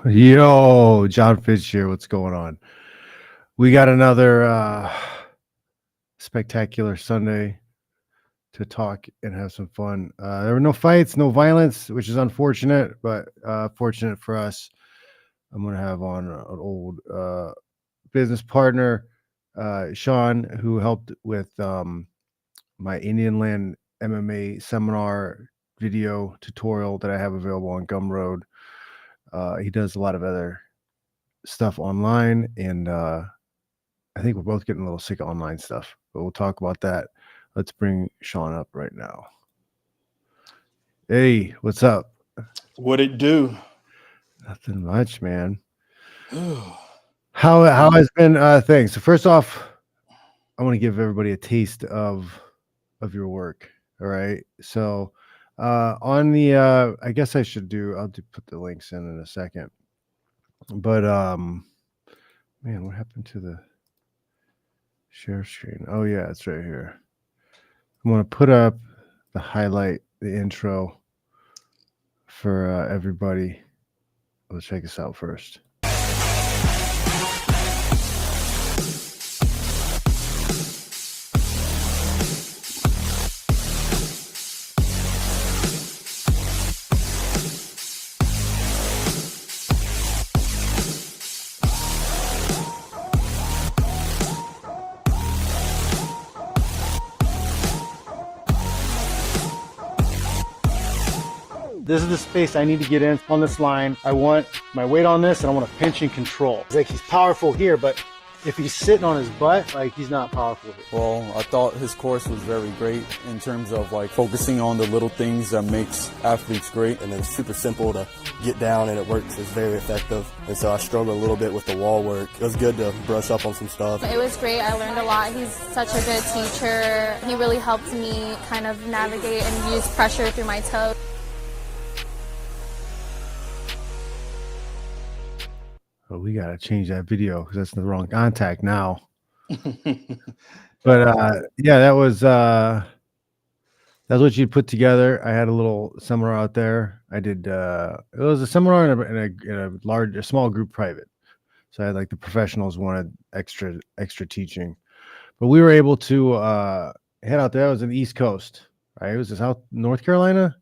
Yo, Jon Fitch here. What's going on? We got another spectacular Sunday to talk and have some fun. There were no fights, no violence, which is unfortunate, but fortunate for us. I'm going to have on an old business partner, Shaun, who helped with my Indian Land MMA seminar video tutorial that I have available on Gumroad. He does a lot of other stuff online, and I think we're both getting a little sick of online stuff, but we'll talk about that. Let's bring Shaun up right now. Hey, what's up? What it do? Nothing much, man. How has been things? So first off, I want to give everybody a taste of your work. All right. So on the I guess I'll put the links in a second. But man, what happened to the share screen? Oh yeah, it's right here. I'm going to put up the highlight, the intro for everybody. Let's check this out first. This is the space I need to get in on this line. I want my weight on this, and I want to pinch and control. It's like he's powerful here, but if he's sitting on his butt, like he's not powerful here. Well, I thought his course was very great in terms of like focusing on the little things that makes athletes great. And it's super simple to get down, and it works. It's very effective. And so I struggled a little bit with the wall work. It was good to brush up on some stuff. It was great. I learned a lot. He's such a good teacher. He really helped me kind of navigate and use pressure through my toe. Oh, we gotta change that video because that's the wrong contact now. But yeah, that's what you put together. I had a little seminar out there. I did it was a seminar in a small group private. So I had like the professionals wanted extra teaching. But we were able to head out there. It was in the East Coast, right? It was in North Carolina.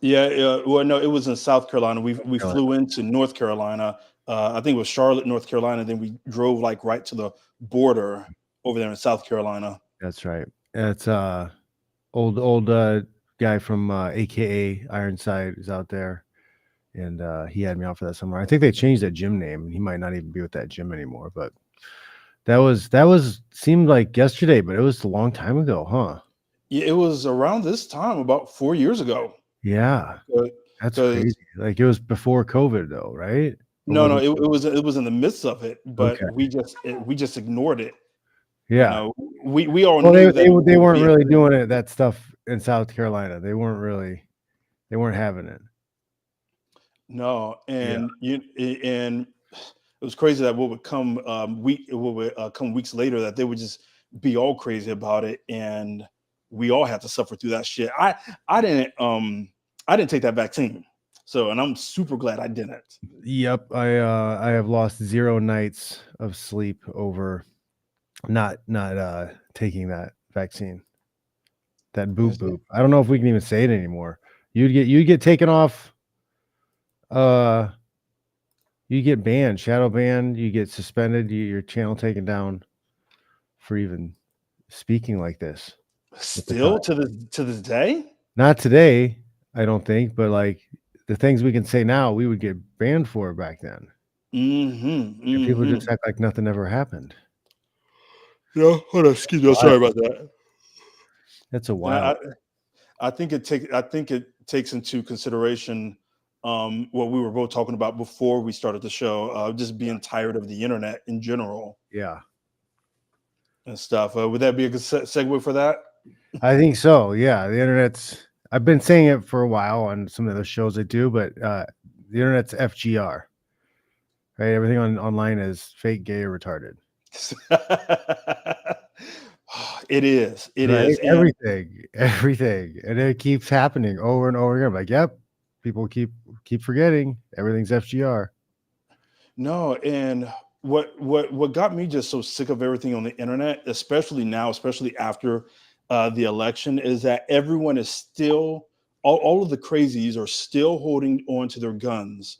Yeah. Well, no, it was in South Carolina. We flew into North Carolina. I think it was Charlotte, North Carolina. Then we drove like right to the border over there in South Carolina. That's right. It's old guy from AKA Ironside is out there, and he had me out for that summer. I think they changed that gym name. He might not even be with that gym anymore, but that was seemed like yesterday, but it was a long time ago, huh? Yeah, it was around this time, about 4 years ago. Yeah, that's crazy. Like it was before COVID, though, right? No, it was in the midst of it, but we just ignored it. Yeah, you know, we all knew they weren't really doing it. That stuff in South Carolina, they weren't having it. No, and and it was crazy that what would come come weeks later that they would just be all crazy about it, and we all had to suffer through that shit. I didn't take that vaccine. So, and I'm super glad I didn't. Yep, I have lost 0 nights of sleep over not taking that vaccine. That boop. I don't know if we can even say it anymore. You'd get taken off. You get banned, shadow banned. You get suspended. Your channel taken down for even speaking like this. Still to this day? Not today, I don't think, but like. The things we can say now, we would get banned for back then. People just act like nothing ever happened. Yeah, hold on, excuse me. Sorry about that. That's a wild. I think it takes into consideration what we were both talking about before we started the show, just being tired of the internet in general. Yeah. And stuff. Would that be a good segue for that? I think so. Yeah, the internet's. I've been saying it for a while on some of the shows I do, but the internet's FGR, right? Everything online is fake, gay, or retarded. It is. It right? is. Everything, and it keeps happening over and over again. I'm like, yep, people keep forgetting everything's FGR. No, and what got me just so sick of everything on the internet, especially now, especially after the election, is that everyone is still all of the crazies are still holding on to their guns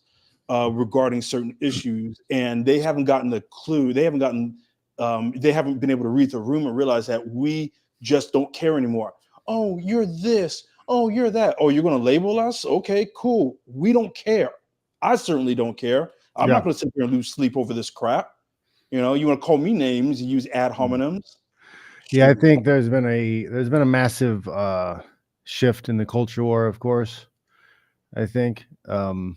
regarding certain issues, and they haven't gotten the clue. They haven't been able to read the room and realize that we just don't care anymore. Oh, you're this. Oh, you're that. Oh, you're going to label us? Okay, cool. We don't care. I certainly don't care. I'm Yeah. not going to sit here and lose sleep over this crap. You know, you want to call me names, you use ad hominems. Yeah, I Shoot. think there's been a massive shift in the culture war, of course. I think, and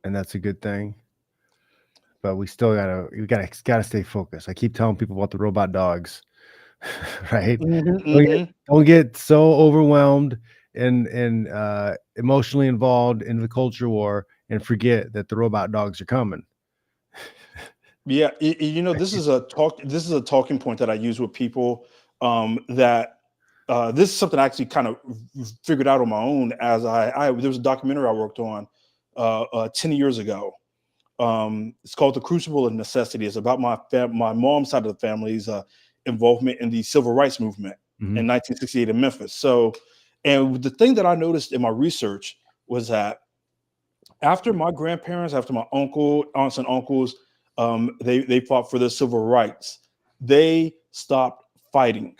that's a good thing. But we still gotta stay focused. I keep telling people about the robot dogs, right? Don't get so overwhelmed and emotionally involved in the culture war and forget that the robot dogs are coming. Yeah, you know, this is a talking point that I use with people that this is something I actually kind of figured out on my own as there was a documentary I worked on 10 years ago. It's called The Crucible of Necessity. It's about my mom's side of the family's involvement in the civil rights movement in 1968 in Memphis. So, and the thing that I noticed in my research was that after my grandparents, after my aunts and uncles, they fought for their civil rights. They stopped fighting.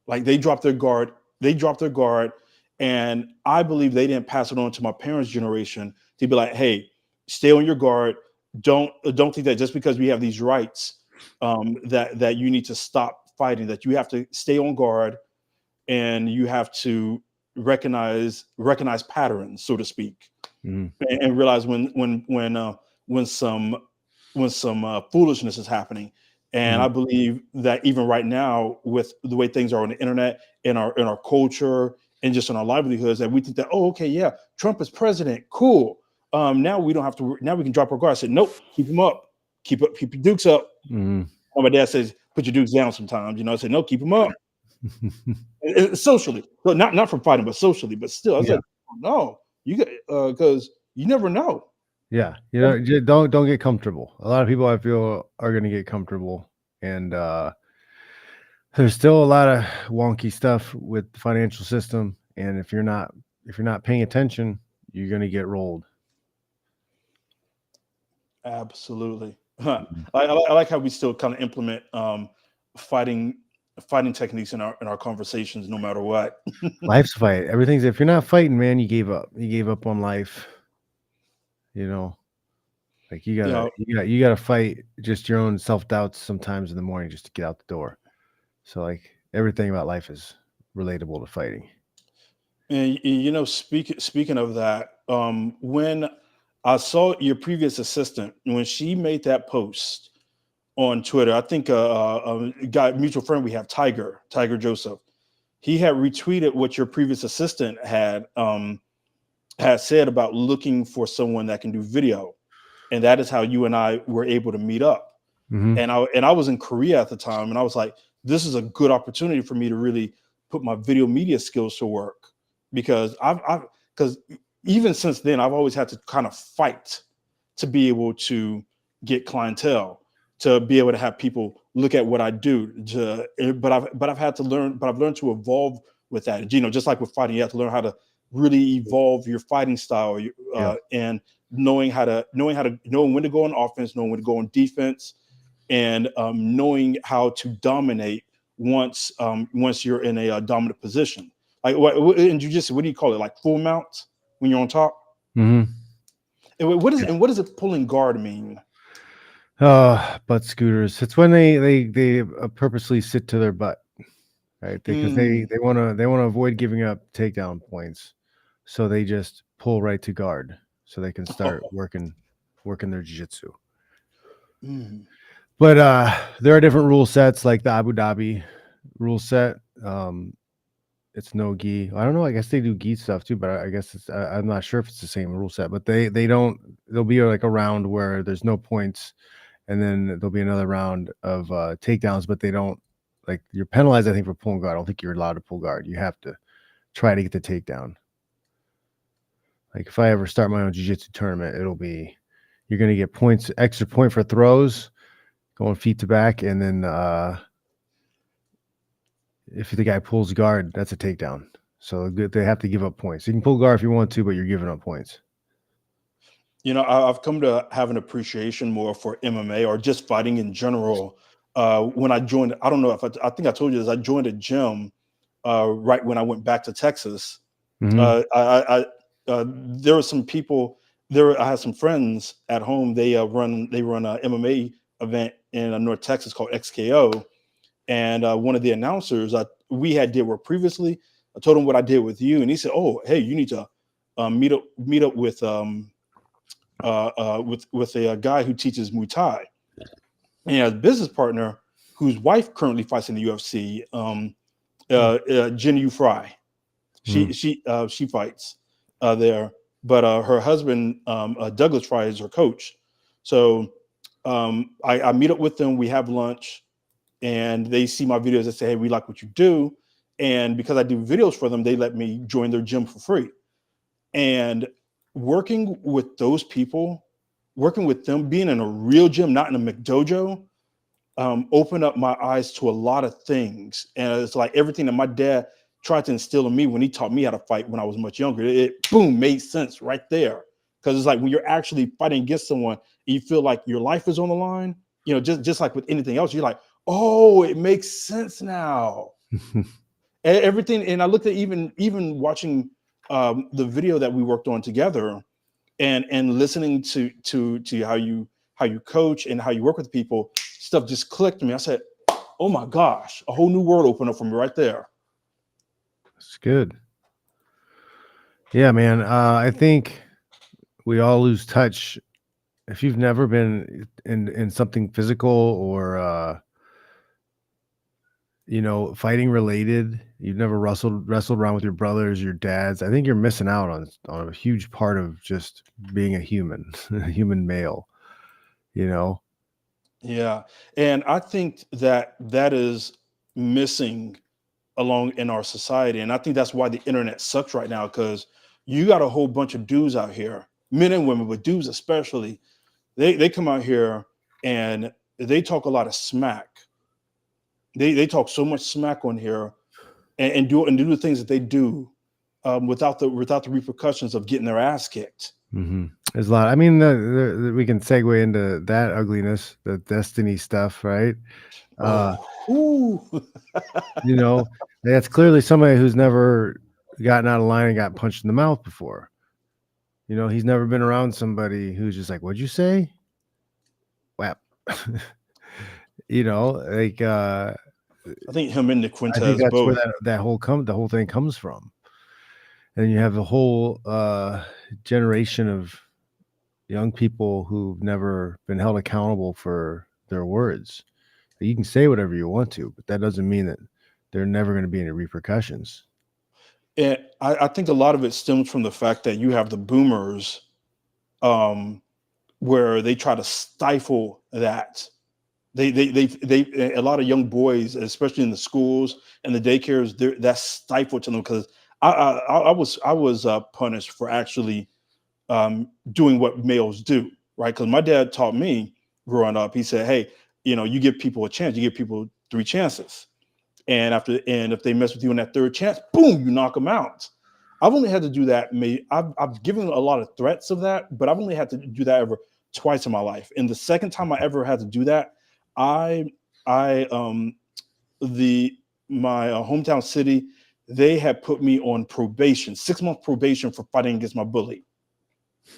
Like they dropped their guard. They dropped their guard, and I believe they didn't pass it on to my parents' generation to be like, "Hey, stay on your guard. Don't think that just because we have these rights, that you need to stop fighting. That you have to stay on guard, and you have to recognize patterns, so to speak." And realize when some foolishness is happening. And I believe that even right now, with the way things are on the internet, in our culture, and just in our livelihoods, that we think that, oh, okay, yeah, Trump is president, cool. Now we don't have to. Now we can drop our guard. I said, nope, keep them up, keep your dukes up. My dad says, put your dukes down sometimes. You know, I said, no, keep them up. Socially, so not from fighting, but socially. But still, I was like, no. You got because you never know. Yeah, you know, don't get comfortable. A lot of people I feel are going to get comfortable, and there's still a lot of wonky stuff with the financial system. And if you're not paying attention, you're going to get rolled. Absolutely. I like how we still kind of implement fighting techniques in our conversations, no matter what. Life's a fight. Everything's, if you're not fighting, man, you gave up. You gave up on life. You know, like you gotta fight just your own self-doubts sometimes in the morning just to get out the door. So like everything about life is relatable to fighting. And you know, speaking of that, when I saw your previous assistant, when she made that post on Twitter, I think a guy, mutual friend we have, Tiger Joseph, he had retweeted what your previous assistant had said about looking for someone that can do video, and that is how you and I were able to meet up. And I was in Korea at the time, and I was like, this is a good opportunity for me to really put my video media skills to work, because because even since then I've always had to kind of fight to be able to get clientele, to be able to have people look at what I do. But I've had to learn, but I've learned to evolve with that. You know, just like with fighting, you have to learn how to really evolve your fighting style, and knowing when to go on offense, knowing when to go on defense, and knowing how to dominate once you're in a dominant position. Like in jiu-jitsu, what do you call it? Like full mount when you're on top. And what does it pulling guard mean? Butt scooters. It's when they purposely sit to their butt, right? Because they want to avoid giving up takedown points, so they just pull right to guard, so they can start working their jiu-jitsu. But there are different rule sets, like the Abu Dhabi rule set. It's no gi. I don't know. I guess they do gi stuff too, but I guess I'm not sure if it's the same rule set. But there'll be like a round where there's no points, and then there'll be another round of takedowns. But they don't, like, you're penalized, I think, for pulling guard. I don't think you're allowed to pull guard. You have to try to get the takedown. Like if I ever start my own jiu-jitsu tournament, it'll be, you're going to get points, extra point for throws, going feet to back, and then if the guy pulls guard, that's a takedown. So they have to give up points. You can pull guard if you want to, but you're giving up points. You know, I've come to have an appreciation more for MMA or just fighting in general. When I joined, I don't know if I think I told you this. I joined a gym right when I went back to Texas. There were some people there. I had some friends at home. They run a MMA event in North Texas called XKO, and one of the announcers we had did work previously. I told him what I did with you, and he said, "Oh, hey, you need to meet up with a guy who teaches Muay Thai." And he has a business partner whose wife currently fights in the UFC, Jin Yu Fry. She fights there, but her husband Douglas Fry is her coach. So I meet up with them. We have lunch, and they see my videos. They say, "Hey, we like what you do," and because I do videos for them, they let me join their gym for free. And working with those people, working with them, being in a real gym, not in a McDojo, opened up my eyes to a lot of things. And it's like everything that my dad tried to instill in me when he taught me how to fight when I was much younger, it boom, made sense right there. Because it's like when you're actually fighting against someone, and you feel like your life is on the line, you know, just like with anything else, you're like, oh, it makes sense now. Everything. And I looked at even watching the video that we worked on together, and listening to how you coach and how you work with people, stuff just clicked to me. I said, oh my gosh, a whole new world opened up for me right there. It's good. Yeah, man. I think we all lose touch if you've never been in something physical or you know, fighting related. You've never wrestled around with your brothers, your dads. I think you're missing out on a huge part of just being a human, a human male. You know. Yeah, and I think that is missing along in our society, and I think that's why the internet sucks right now, because you got a whole bunch of dudes out here, men and women, but dudes especially. They come out here and they talk a lot of smack. They talk so much smack on here, and do the things that they do without the repercussions of getting their ass kicked. There's a lot. I mean, we can segue into that ugliness, the destiny stuff, right? You know, that's clearly somebody who's never gotten out of line and got punched in the mouth before. You know, he's never been around somebody who's just like, "What'd you say?" Whap. You know, like I think him and the I Quintez think that's both. where the whole thing comes from. And you have the whole generation of young people who've never been held accountable for their words. You can say whatever you want to, but that doesn't mean that there are never going to be any repercussions. And I think a lot of it stems from the fact that you have the boomers, where they try to stifle that. They a lot of young boys, especially in the schools and the daycares, that's stifled to them, because I was punished for actually doing what males do, right? Because my dad taught me growing up. He said, "Hey, you know, you give people a chance. You give people 3 chances, and if they mess with you on that 3rd chance, boom, you knock them out." I've only had to do that. I've given a lot of threats of that, but I've only had to do that ever twice in my life. And the second time I ever had to do that, my hometown city, they had put me on probation, 6-month probation for fighting against my bully.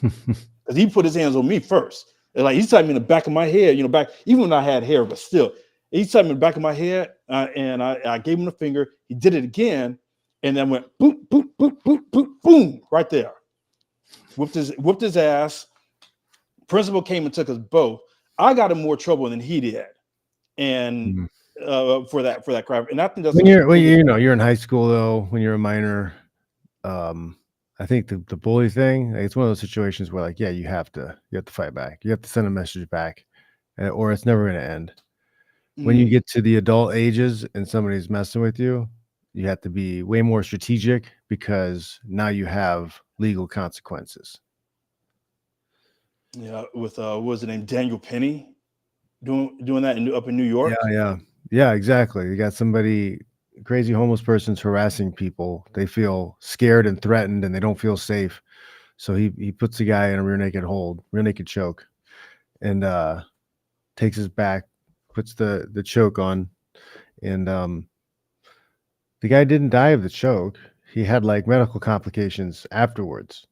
Because he put his hands on me first. And like he tapped me in the back of my head, you know, back even when I had hair, but still, he tapped me in the back of my head, and I gave him the finger. He did it again, and then went boop, boop, boop, boop, boop, boom, right there. Whooped his ass. Principal came and took us both. I got in more trouble than he did, and for that crap. And I think that's when you're in high school though, when you're a minor. I think the bully thing, it's one of those situations where, like, yeah, you have to fight back. You have to send a message back, or it's never going to end. When you get to the adult ages and somebody's messing with you, you have to be way more strategic, because now you have legal consequences. Yeah, with what was the name, Daniel Penny, doing that up in New Yeah, York. yeah, exactly. You got somebody, crazy homeless person's harassing people. They feel scared and threatened, and they don't feel safe. So he puts the guy in a rear naked hold, rear naked choke, and takes his back, puts the choke on, and the guy didn't die of the choke. He had like medical complications afterwards.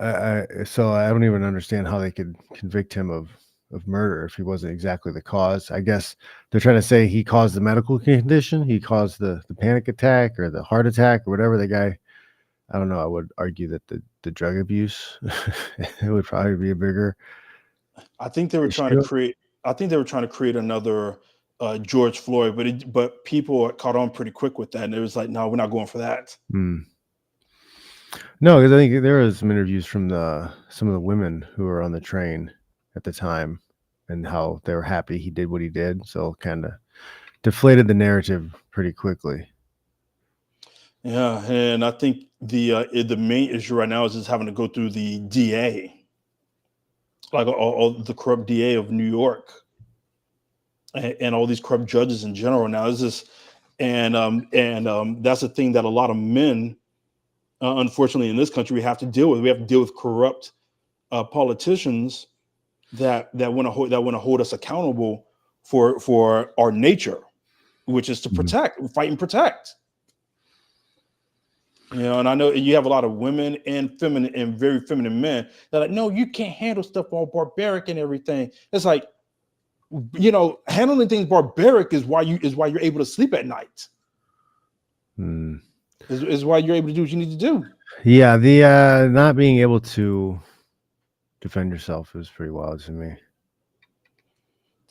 So I don't even understand how they could convict him of murder if he wasn't exactly the cause. I guess they're trying to say he caused the medical condition, he caused the panic attack or the heart attack or whatever. The guy, I don't know. I would argue that the drug abuse it would probably be a bigger I think they were trying to issue. create. I think they were trying to create another George Floyd, but people caught on pretty quick with that, and it was like, no, we're not going for that. Hmm. No, because I think there was some interviews from some of the women who were on the train at the time, and how they were happy he did what he did. So kind of deflated the narrative pretty quickly. Yeah, and I think the main issue right now is just having to go through the DA, like all the corrupt DA of New York, and all these corrupt judges in general. Now is this, and that's the thing that a lot of men, unfortunately, in this country, we have to deal with. We have to deal with corrupt politicians that want to hold us accountable for our nature, which is to protect, fight, and protect. You know, and I know you have a lot of women and feminine and very feminine men that are like, no, you can't handle stuff all barbaric and everything. It's like, you know, handling things barbaric is why you're able to sleep at night. Is why you're able to do what you need to do. Yeah, the not being able to defend yourself is pretty wild to me.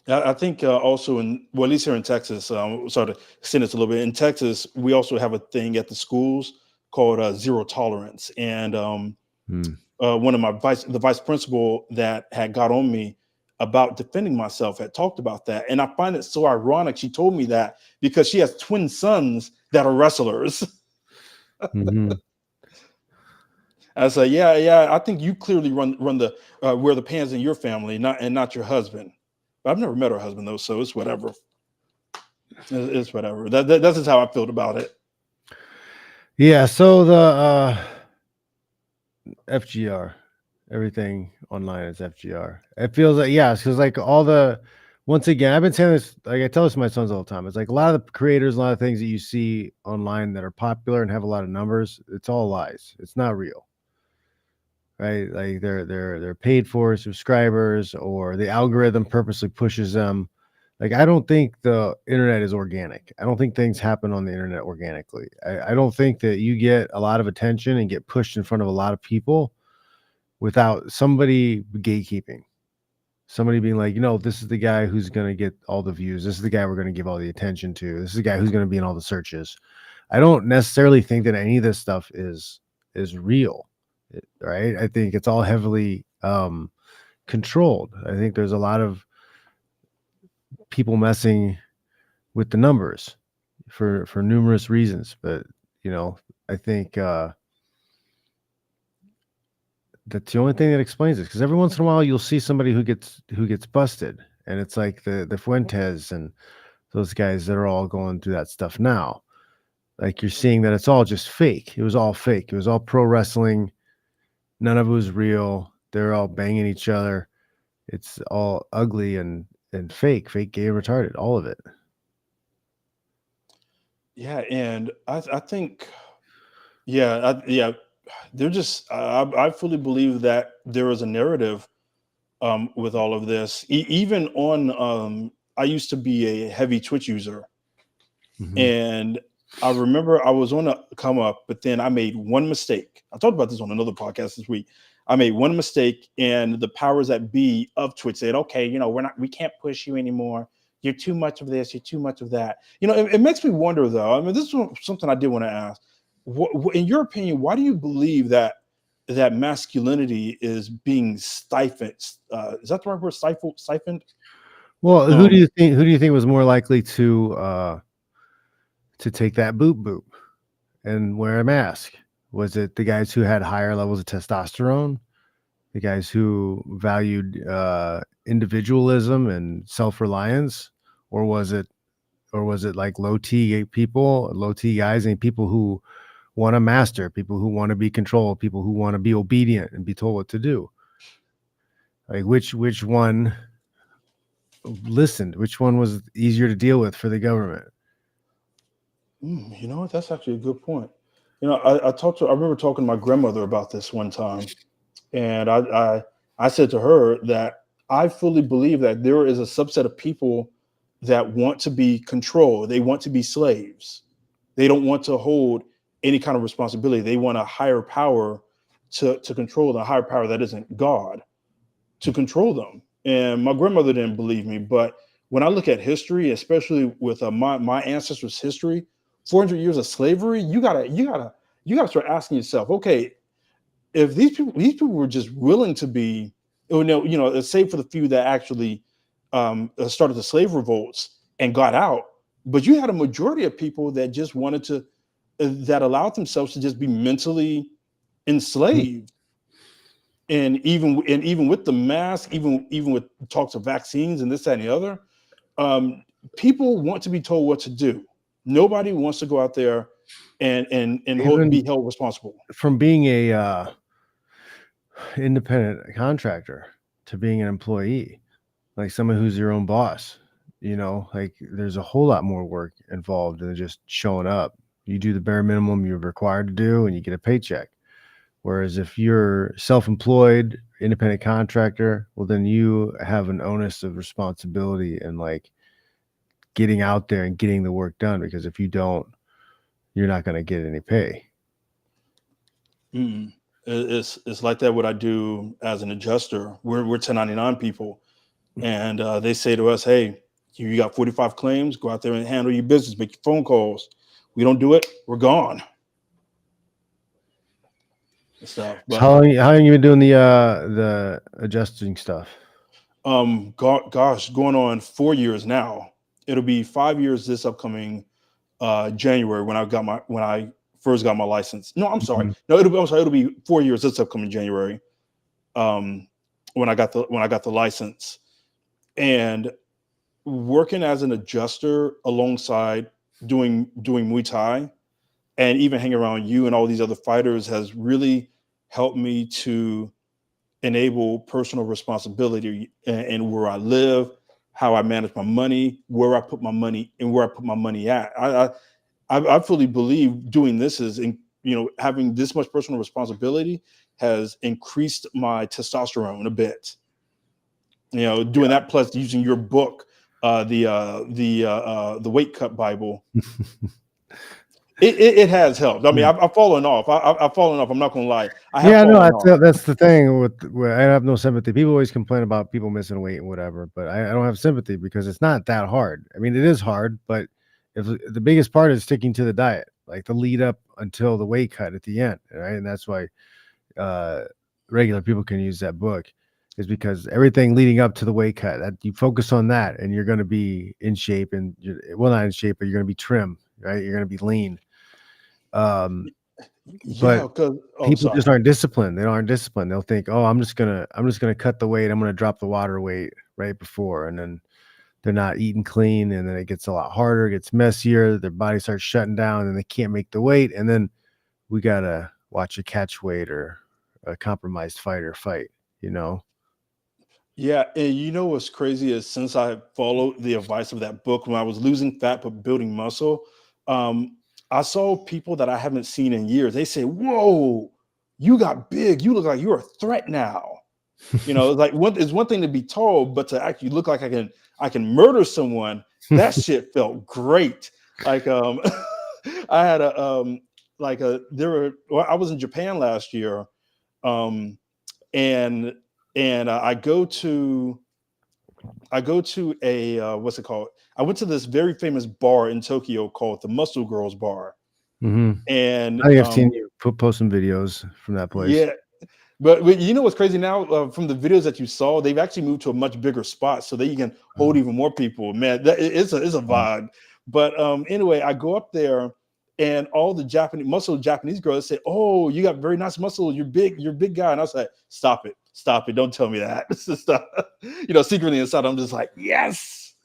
I think also well, at least here in Texas, sorry to extend this a little bit. In Texas, we also have a thing at the schools called zero tolerance. And one of the vice principal that had got on me about defending myself had talked about that. And I find it so ironic she told me that because she has twin sons that are wrestlers. I said, yeah, I think you clearly run the wear the pants in your family, not your husband. But I've never met her husband though, so it's whatever. It's whatever. That's just how I felt about it. Yeah, so the FGR, everything online is FGR. It feels like, yeah, because like once again, I've been saying this, like I tell this to my sons all the time. It's like a lot of the creators, a lot of things that you see online that are popular and have a lot of numbers, it's all lies. It's not real. Right? Like they're paid for subscribers, or the algorithm purposely pushes them. Like, I don't think the internet is organic. I don't think things happen on the internet organically. I don't think that you get a lot of attention and get pushed in front of a lot of people without somebody gatekeeping. Somebody being like, this is the guy who's going to get all the views. This is the guy we're going to give all the attention to. This is the guy who's going to be in all the searches. I don't necessarily think that any of this stuff is real, right? I think it's all heavily controlled. I think there's a lot of people messing with the numbers for numerous reasons, but I think that's the only thing that explains it, because every once in a while you'll see somebody who gets busted, and it's like the Fuentes and those guys that are all going through that stuff now. Like, you're seeing that it's all just fake. It was all fake. It was all pro wrestling. None of it was real. They're all banging each other. It's all ugly and fake, gay, retarded, all of it. Yeah, and I think, they're just. I fully believe that there is a narrative with all of this. Even on, I used to be a heavy Twitch user, and I remember I was on a come up, but then I made one mistake. I talked about this on another podcast this week. I made one mistake, and the powers that be of Twitch said, "Okay, we can't push you anymore. You're too much of this. You're too much of that." It makes me wonder, though. I mean, this is something I did want to ask. In your opinion, why do you believe that masculinity is being stifled? Is that the right word? Siphoned? Well, who do you think was more likely to take that boop and wear a mask? Was it the guys who had higher levels of testosterone? the guys who valued individualism and self-reliance, or was it like low T guys, and people who want to master, people who want to be controlled, people who want to be obedient and be told what to do? Like which one listened? Which one was easier to deal with for the government? You know what? That's actually a good point. You know, I remember talking to my grandmother about this one time, and I said to her that I fully believe that there is a subset of people that want to be controlled. They want to be slaves. They don't want to hold any kind of responsibility. They want a higher power to control them, a higher power that isn't God, to control them. And my grandmother didn't believe me, but when I look at history, especially with my ancestors' history, 400 years of slavery, you gotta start asking yourself, okay, if these people were just willing to be, save for the few that actually started the slave revolts and got out, but you had a majority of people that just wanted to, that allowed themselves to just be mentally enslaved. And even with the mask, even with talks of vaccines and this, that, and the other, people want to be told what to do. Nobody wants to go out there and be held responsible. From being a independent contractor to being an employee, like someone who's your own boss, like there's a whole lot more work involved than just showing up. You do the bare minimum you're required to do and you get a paycheck. Whereas if you're self-employed, independent contractor, well, then you have an onus of responsibility and like getting out there and getting the work done, because if you don't, you're not going to get any pay. It's like that what I do as an adjuster. We're 1099 people, and they say to us, hey, you got 45 claims, go out there and handle your business, make your phone calls. We don't do it, we're gone. Stuff. But, how long have you been doing the adjusting stuff? Gosh, going on 4 years now. It'll be 5 years this upcoming January when I first got my license. No, I'm sorry. No, it'll be 4 years this upcoming January. When I got the license, and working as an adjuster alongside doing Muay Thai, and even hanging around you and all these other fighters has really helped me to enable personal responsibility and where I live, how I manage my money, where I put my money, and where I put my money at. I fully believe doing this is, having this much personal responsibility has increased my testosterone a bit. Doing that plus using your book, the Weight Cut Bible. It has helped. I mean, I've fallen off. I've fallen off. I'm not gonna lie. That's the thing. I have no sympathy. People always complain about people missing weight and whatever, but I don't have sympathy because it's not that hard. I mean, it is hard, but if the biggest part is sticking to the diet, like the lead up until the weight cut at the end, right? And that's why regular people can use that book, is because everything leading up to the weight cut, that you focus on that, and you're going to be in shape, and not in shape, but you're going to be trim, right? You're going to be lean. But people just aren't disciplined. They aren't disciplined. They'll think, oh, I'm just gonna cut the weight. I'm gonna drop the water weight right before, and then they're not eating clean, and then it gets a lot harder. It gets messier. Their body starts shutting down, and they can't make the weight. And then we gotta watch a catch weight or a compromised fighter fight. Yeah, and what's crazy is, since I followed the advice of that book when I was losing fat but building muscle, I saw people that I haven't seen in years. They say, whoa, you got big. You look like you're a threat now. It's like it's one thing to be tall, but to actually look like I can murder someone, that shit felt great. Like I had I was in Japan last year, and I go to a what's it called? I went to this very famous bar in Tokyo called the Muscle Girls Bar. And I think I've seen you post some videos from that place. Yeah, but what's crazy now? From the videos that you saw, they've actually moved to a much bigger spot so that you can hold even more people. Man, it's a vibe. But anyway, I go up there, and all the Japanese girls say, "Oh, you got very nice muscles. You're big guy." And I was like, "Stop it! stop it. Don't tell me that. This is stuff, you know, secretly inside, I'm just like, yes.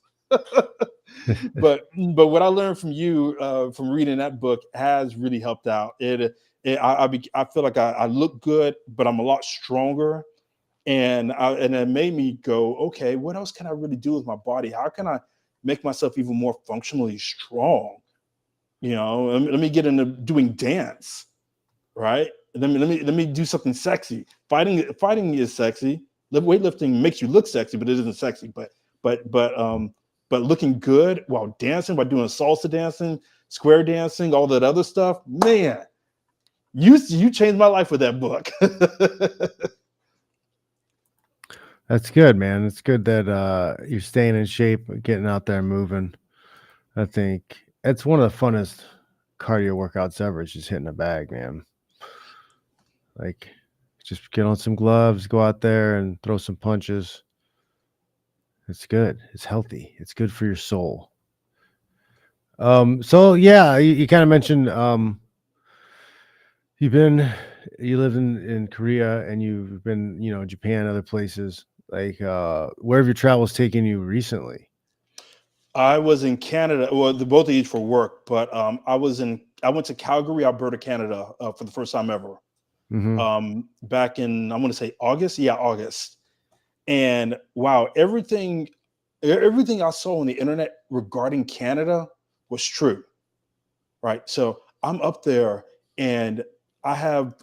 but what I learned from you from reading that book has really helped out. I feel like I look good, but I'm a lot stronger, and it made me go, okay, what else can I really do with my body? How can I make myself even more functionally strong? You know, let me get into doing dance, right? Let me do something sexy. Fighting is sexy. Weightlifting makes you look sexy, but it isn't sexy. But looking good while dancing, by doing salsa dancing, square dancing, all that other stuff, man, you changed my life with that book. That's good, man. It's good that you're staying in shape, getting out there and moving. I think it's one of the funnest cardio workouts ever. It's just hitting a bag, man. Like, just get on some gloves, go out there and throw some punches. It's good. It's healthy. It's good for your soul. So yeah, you kind of mentioned you lived in Korea, and you've been, you know, Japan, other places. Like, where have your travels taken you recently? I was in Canada. Well, both of these for work, but I went to Calgary, Alberta, Canada for the first time ever. Back in, I'm going to say August. Yeah, August. And wow, everything I saw on the internet regarding Canada was true. Right. So I'm up there, and I have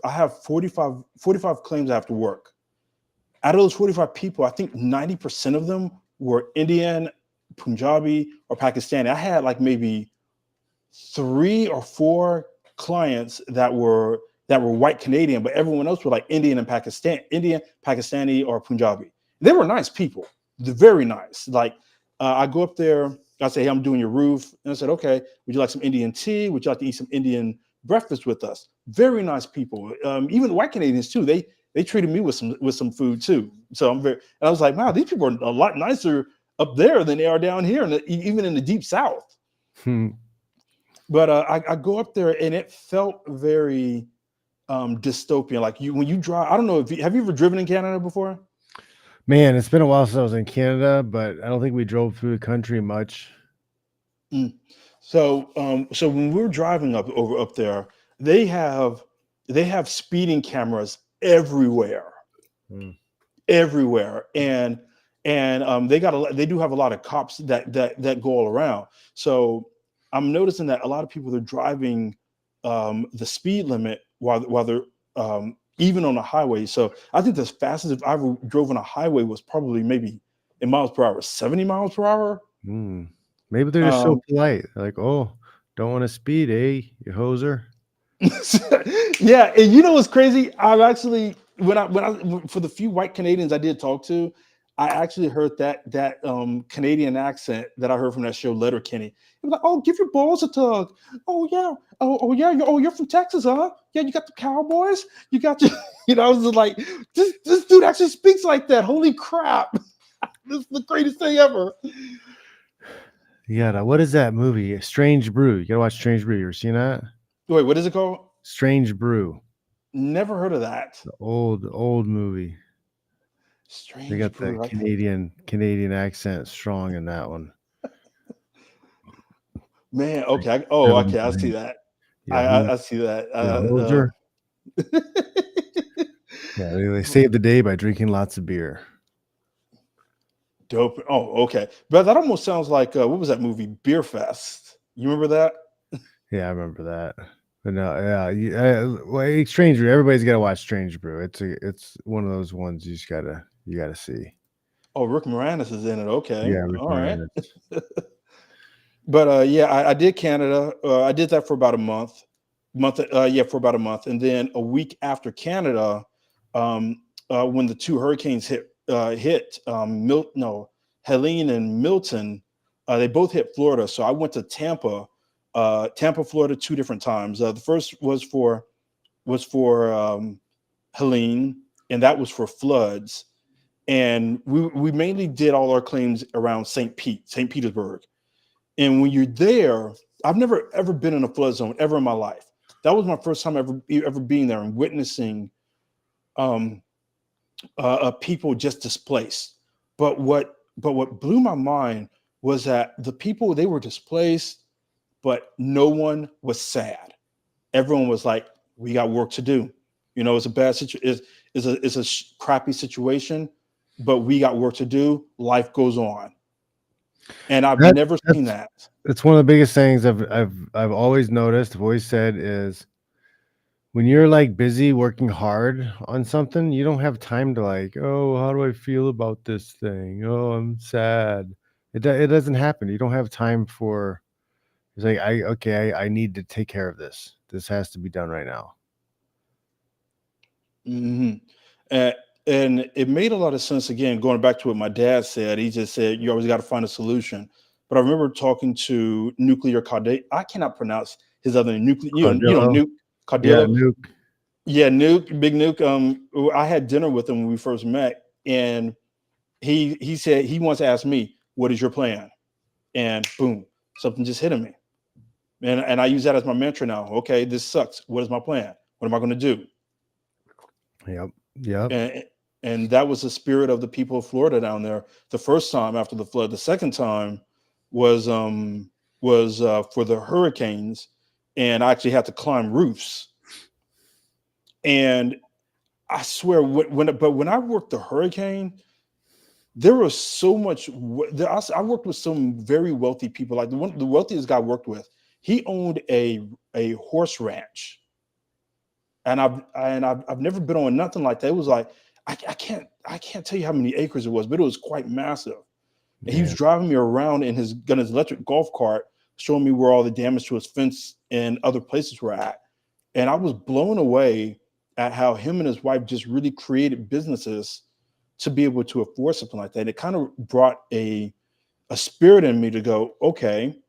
45 claims I have to work. Out of those 45 people, I think 90% of them were Indian, Punjabi, or Pakistani. I had like maybe 3 or 4 clients that were white Canadian, but everyone else were like Indian, Pakistani, or Punjabi. They were nice people. They're very nice. Like, I go up there, I say, hey, I'm doing your roof. And I said, okay, would you like some Indian tea? Would you like to eat some Indian breakfast with us? Very nice people. Even white Canadians too. They treated me with some food too. So and I was like, wow, these people are a lot nicer up there than they are down here, even in the deep South. But I go up there, and it felt very dystopian. Like, when you drive, I don't know, have you ever driven in Canada before? Man, it's been a while since I was in Canada, but I don't think we drove through the country much. So when we were driving up there, they have speeding cameras everywhere, everywhere, and they do have a lot of cops that go all around. So I'm noticing that a lot of people are driving the speed limit while they're even on a highway. So I think the fastest I ever drove on a highway was probably maybe in miles per hour, 70 miles per hour. Maybe they're just so polite. They're like, oh, don't want to speed, eh, you hoser? Yeah, and you know what's crazy? I've actually, when I for the few white Canadians I did talk to, I actually heard that Canadian accent that I heard from that show Letterkenny. It was like, oh, give your balls a tug. Oh yeah, yeah, you're from Texas, huh? Yeah, you got the Cowboys. You got your, you know, I was just like, this dude actually speaks like that. Holy crap! This is the greatest thing ever. Yeah, what is that movie? Strange Brew. You gotta watch Strange Brew. You ever seen that? Wait, what is it called? Strange Brew. Never heard of that. The old movie. Strange They got Brew. the Canadian accent strong in that one. Man, okay. Okay, I see that. I see that. Yeah, they save the day by drinking lots of beer. Dope. Oh, okay. But that almost sounds like what was that movie? Beer Fest. You remember that? Yeah, I remember that. But no, yeah, Strange Brew. Everybody's got to watch Strange Brew. It's one of those ones you gotta see. Oh, Rick Moranis is in it. Okay, Yeah, Rick all right. Moranis. But yeah, I did Canada. I did that for about a month. For about a month, and then a week after Canada, when the 2 hurricanes hit Helene and Milton, they both hit Florida. So I went to Tampa, Florida, 2 different times. The first was for Helene, and that was for floods. And we mainly did all our claims around St. Petersburg. And when you're there, I've never ever been in a flood zone ever in my life. That was my first time ever being there and witnessing people just displaced. But what blew my mind was that the people, they were displaced, but no one was sad. Everyone was like, "We got work to do. You know, it's a bad situation. It's a crappy situation, but we got work to do. Life goes on." And I've That never seen that's that. that's one of the biggest things I've always noticed. I've always said is when you're like busy working hard on something, you don't have time to like, oh, how do I feel about this thing? Oh, I'm sad. It doesn't happen. You don't have time for. It's like I need to take care of this. This has to be done right now. hmm And, and it made a lot of sense. Again, going back to what my dad said, he just said you always got to find a solution. But I remember talking to Nuclear Cardillo. I cannot pronounce his other name. Nuclear, Cardillo. Nuke Yeah, Cardillo. Nuke. Yeah, Nuke, Big Nuke. I had dinner with him when we first met, and he said he once asked me, "What is your plan?" And boom, something just hit me. And I use that as my mantra now. Okay, this sucks. What is my plan? What am I going to do? Yep. Yep. And that was the spirit of the people of Florida down there. The first time after the flood. The second time was for the hurricanes, and I actually had to climb roofs. And I swear, when I worked the hurricane, there was so much. I worked with some very wealthy people. Like the wealthiest guy I worked with, he owned a horse ranch, and I've never been on nothing like that. It was like I can't tell you how many acres it was, but it was quite massive. And he was Man. driving me around in his electric golf cart, showing me where all the damage to his fence and other places were at. And I was blown away at how him and his wife just really created businesses to be able to afford something like that. And it kind of brought a spirit in me to go, okay,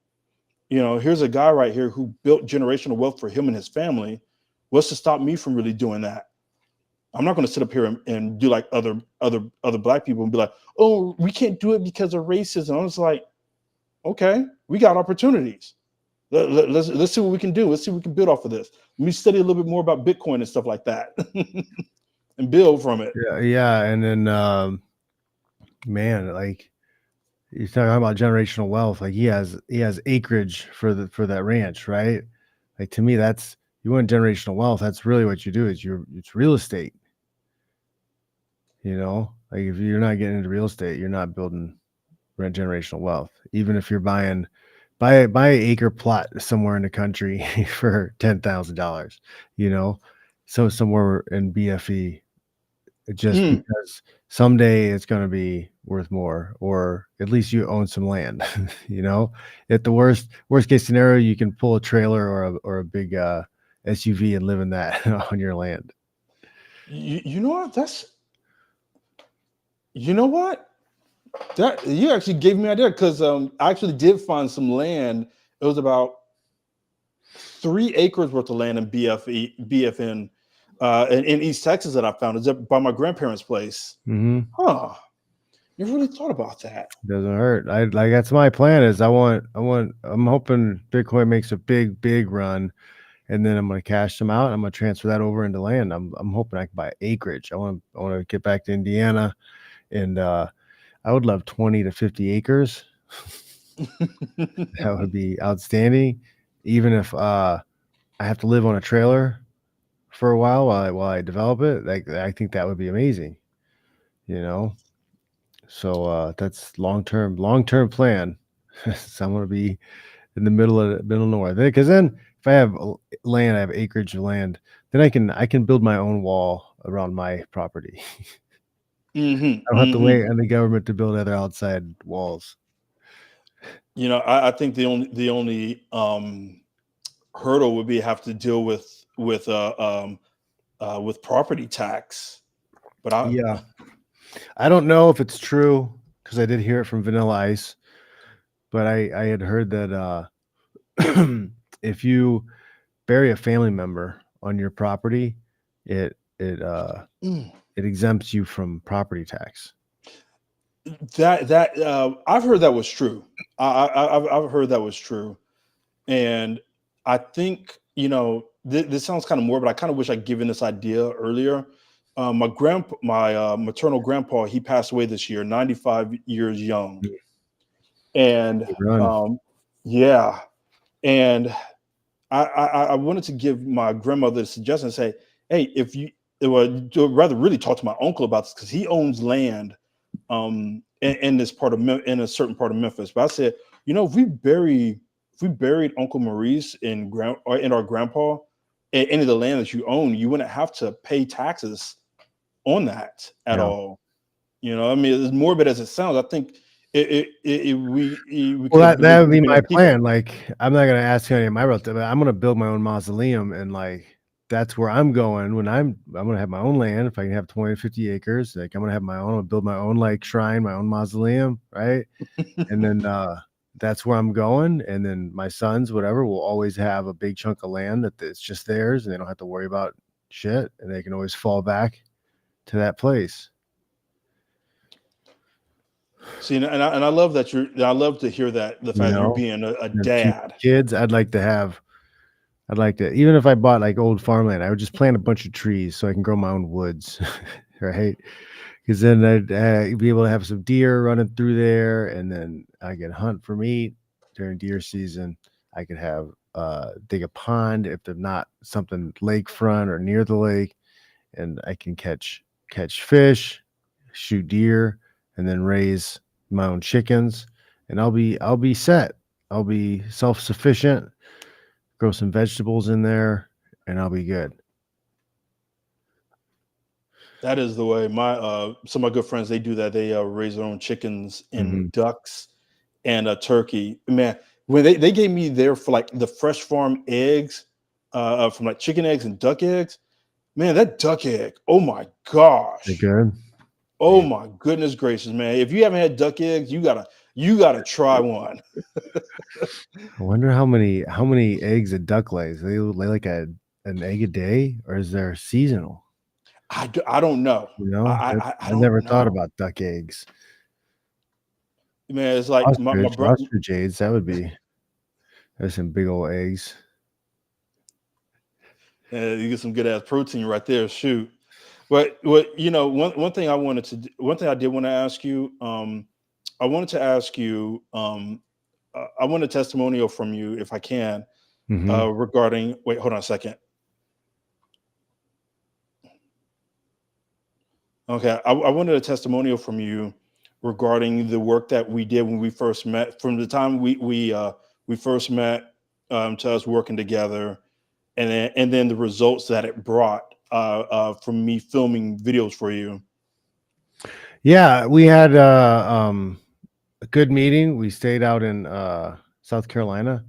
here's a guy right here who built generational wealth for him and his family. What's to stop me from really doing that? I'm not going to sit up here and do like other black people and be like, oh, we can't do it because of racism. I was like, okay, we got opportunities. Let's see what we can do. Let's see what we can build off of this. Let me study a little bit more about Bitcoin and stuff like that and build from it. Yeah. Yeah. And then, man, like you're talking about generational wealth. Like he has acreage for that ranch, right? Like to me, that's you want generational wealth. That's really what you do. It's real estate. Like if you're not getting into real estate, you're not building generational wealth. Even if you're buy an acre plot somewhere in the country for $10,000, so somewhere in BFE, just Mm. because someday it's going to be worth more, or at least you own some land. At the worst case scenario, you can pull a trailer or a big SUV and live in that on your land. You know what? That you actually gave me an idea, because I actually did find some land. It was about 3 acres worth of land in BFN, in East Texas that I found. It's up by my grandparents' place. Mm-hmm. Huh. Never really thought about that. Doesn't hurt. That's my plan. Is I'm hoping Bitcoin makes a big run, and then I'm going to cash them out. I'm going to transfer that over into land. I'm hoping I can buy acreage. I want to get back to Indiana, and I would love 20 to 50 acres. That would be outstanding. Even if I have to live on a trailer for a while I develop it, I think that would be amazing. So that's long-term plan. So I'm going to be in the middle of north, because then if I have land, I have acreage of land, then I can build my own wall around my property. I don't have to wait on the government to build other outside walls. I think the only hurdle would be have to deal with property tax. But I don't know if it's true, because I did hear it from Vanilla Ice, but I had heard that if you bury a family member on your property, it exempts you from property tax. that I've heard that was true. I've heard that was true, and I think this sounds kind of morbid. I kind of wish I'd given this idea earlier, My maternal grandpa, he passed away this year, 95 years young. And Good run. yeah, and I wanted to give my grandmother a suggestion and say, hey, if you, well, rather really talk to my uncle about this, because he owns land in this part of in a certain part of Memphis. But I said, if we buried Uncle Maurice or in our grandpa in any of the land that you own, you wouldn't have to pay taxes on that at Yeah. all. I mean, as morbid as it sounds, I think we Well, could that would be been my able to keep it. plan. Like, I'm not gonna ask any of my relatives, but I'm gonna build my own mausoleum, and like that's where I'm going when I'm gonna have my own land. If I can have 20, 50 acres, like I'm gonna have my own, I'll build my own like shrine, my own mausoleum, right? And then that's where I'm going. And then my sons, whatever, will always have a big chunk of land it's just theirs, and they don't have to worry about shit, and they can always fall back to that place. See, and I love that I love to hear that, the You fact that you're know, being a and then future dad. kids, I'd like to, even if I bought like old farmland, I would just plant a bunch of trees so I can grow my own woods, right? Because then I'd be able to have some deer running through there, and then I could hunt for meat during deer season. I could have dig a pond if they're not something lakefront or near the lake, and I can catch fish, shoot deer, and then raise my own chickens, and I'll be set. I'll be self-sufficient, grow some vegetables in there, and I'll be good. That is the way. Some of my good friends, they do that. They raise their own chickens Hmm. and ducks and a turkey. Man, when they gave me there for like the fresh farm eggs, from like chicken eggs and duck eggs. Man, that duck egg. Oh my They're gosh. good. Oh my goodness gracious, man. If you haven't had duck eggs, you gotta try one. I wonder how many eggs a duck lays. They lay like an egg a day, or is there seasonal? I don't know. You know, I I don't never thought know. about duck eggs. Man, it's like my brother. Ostrich eggs. There's some big old eggs. You get some good ass protein right there. Shoot. What one thing one thing I did want to ask you. I wanted to ask you. I want a testimonial from you, if I can, Hmm. regarding. Wait, hold on a second. Okay, I wanted a testimonial from you regarding the work that we did when we first met. From the time we first met, to us working together, and then the results that it brought, from me filming videos for you. Yeah, we had a good meeting. We stayed out in South Carolina,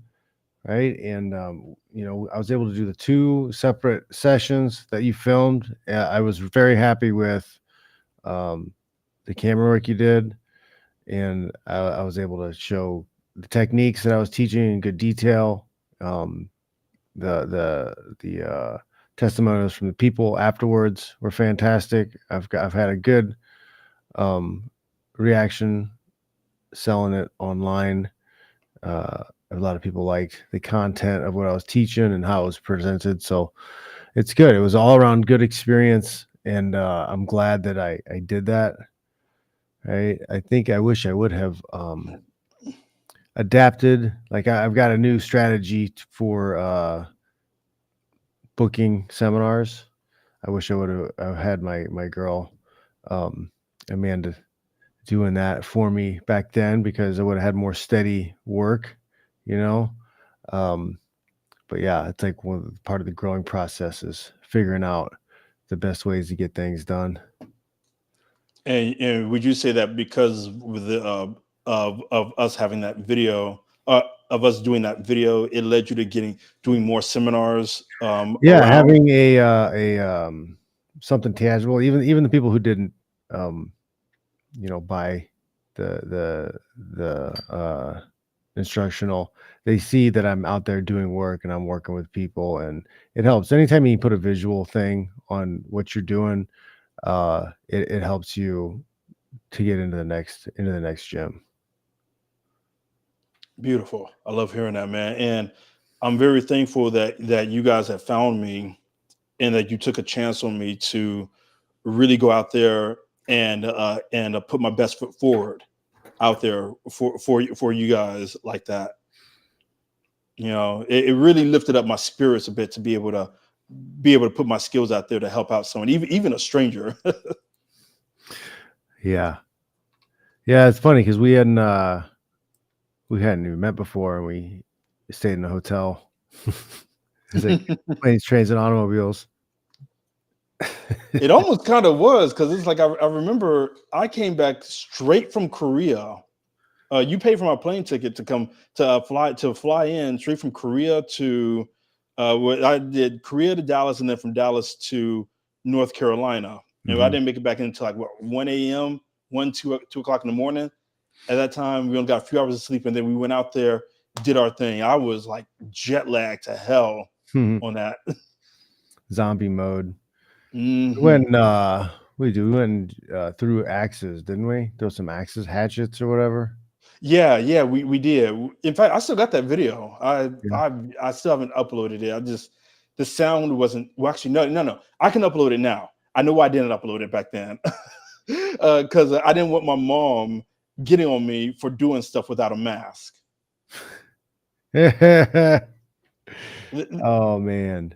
right? And I was able to do the 2 separate sessions that you filmed. I was very happy with um, the camera work you did, and I was able to show the techniques that I was teaching in good detail. Um, the testimonials from the people afterwards were fantastic. I've had a good um, reaction selling it online. A lot of people liked the content of what I was teaching and how it was presented. So it's good. It was all around good experience. And I'm glad that I did that. Right. I think I wish I would have adapted. Like I've got a new strategy for booking seminars. I wish I would have had my girl, Amanda, doing that for me back then, because I would have had more steady work, you know. Um, but yeah, it's like part of the growing process is figuring out the best ways to get things done. And would you say that because with the of us having that video, of us doing that video, it led you to doing more seminars, Yeah, around? having a something tangible. Even the people who didn't um, buy the instructional, they see that I'm out there doing work and I'm working with people, and it helps. Anytime you put a visual thing on what you're doing, it helps you to get into the next gym. Beautiful. I love hearing that, man. And I'm very thankful that you guys have found me, and that you took a chance on me to really go out there and put my best foot forward out there for you guys like that. You know, it really lifted up my spirits a bit to be able to put my skills out there to help out someone, even a stranger. Yeah. Yeah, it's funny because we hadn't even met before, and we stayed in a hotel. It's like planes, trains, and automobiles. It almost kind of was, because it's like I remember I came back straight from Korea. You paid for my plane ticket to come to fly in straight from Korea to I did Korea to Dallas, and then from Dallas to North Carolina. And I didn't make it back until like 1 a.m., 2 o'clock in the morning. At that time, we only got a few hours of sleep, and then we went out there, did our thing. I was like jet lagged to hell on that. Zombie mode. Mhm. We went through axes, didn't we? There was some axes, hatchets, or whatever. Yeah, we did. In fact, I still got that video. Yeah. I still haven't uploaded it. The sound wasn't. Well, actually, no. I can upload it now. I know why I didn't upload it back then, because I didn't want my mom getting on me for doing stuff without a mask. Oh man.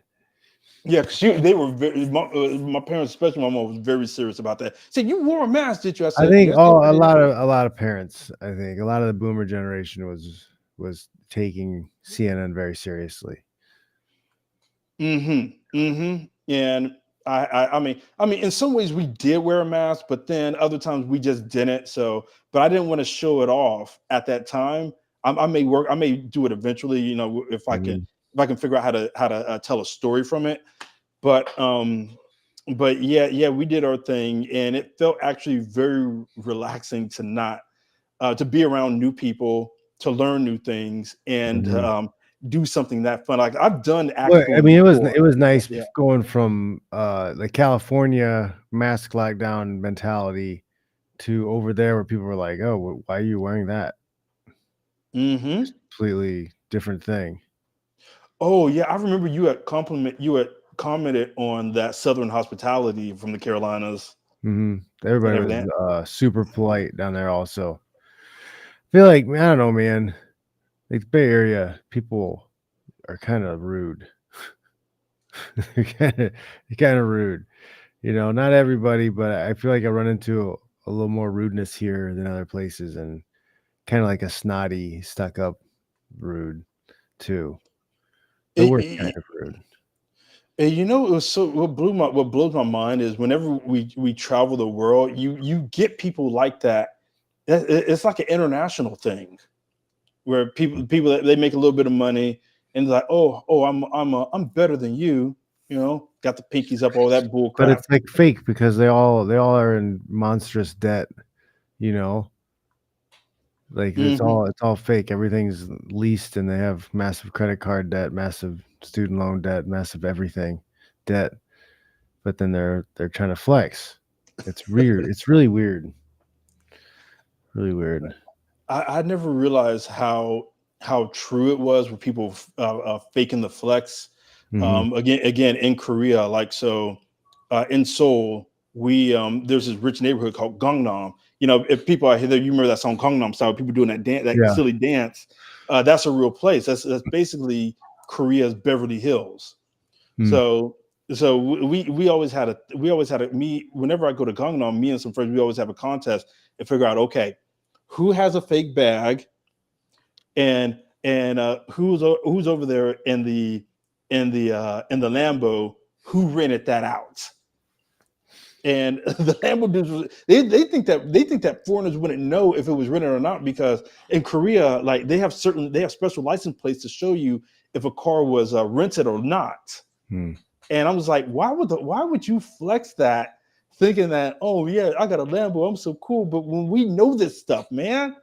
Yeah, because they were my parents, especially my mom, was very serious about that. Said, "You wore a mask, did you?" I said, I think "Yes, I a did." lot of parents. I think a lot of the boomer generation was taking CNN very seriously. And I mean, in some ways we did wear a mask, but then other times we just didn't. So, but I didn't want to show it off at that time. I may do it eventually, you know, if I can figure out how to tell a story from it. But yeah, we did our thing, and it felt actually very relaxing to not to be around new people, to learn new things, and do something that fun. Like I've done Well, I acting mean, before. it was nice Yeah. going from the California mask lockdown mentality to over there where people were like, "Oh, why are you wearing that?" Mm-hmm. Completely different thing. Oh yeah, I remember you had commented on that Southern hospitality from the Carolinas and Everybody everything. was super polite down there. Also, I feel like, I don't know, man. Like the Bay Area people are kind of rude. They're kind of rude. You know, not everybody, but I feel like I run into a little more rudeness here than other places, and kind of like a snotty, stuck up rude too. The worst kind It, of rude. and you know, it was so what blows my mind is whenever we travel the world, you get people like that. It's like an international thing where people that they make a little bit of money and they're like, oh, I'm better than you, you know, got the pinkies up, all that bull But crap. it's like fake because they all are in monstrous debt, you know. Like it's Mm-hmm. all fake. Everything's leased, and they have massive credit card debt, massive student loan debt, massive everything debt. But then they're trying to flex. It's weird. It's really weird. Really weird. I never realized how true it was with people faking the flex. Again in Korea, like so in Seoul, we there's this rich neighborhood called Gangnam. You know, if people are here, you remember that song Gangnam Style, people doing that dance, that Yeah. silly dance. That's a real place. That's basically Korea's Beverly Hills. Mm. So we always had a me whenever I go to Gangnam, me and some friends, we always have a contest and figure out, okay, who has a fake bag, and who's over there in the Lambo, who rented that out. And the Lambo dudes, they think that foreigners wouldn't know if it was rented or not, because in Korea, like they have special license plates to show you if a car was rented or not. Mm. And I was like, why would you flex that, thinking that, oh yeah, I got a Lambo, I'm so cool. But when we know this stuff, man.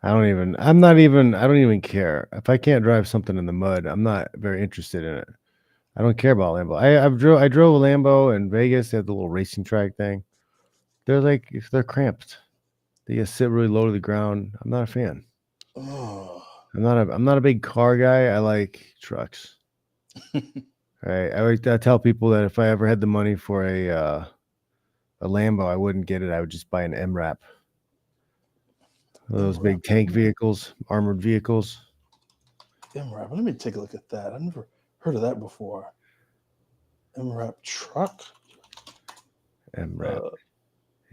I don't even care. If I can't drive something in the mud, I'm not very interested in it. I don't care about Lambo. I drove a Lambo in Vegas. They had the little racing track thing. They're cramped. They just sit really low to the ground. I'm not a fan. Oh. I'm not a big car guy. I like trucks. Right. I tell people that if I ever had the money for a Lambo, I wouldn't get it. I would just buy an MRAP. Those big tank vehicles, armored vehicles. MRAP. Let me take a look at that. I've never heard of that before. MRAP truck. MRAP.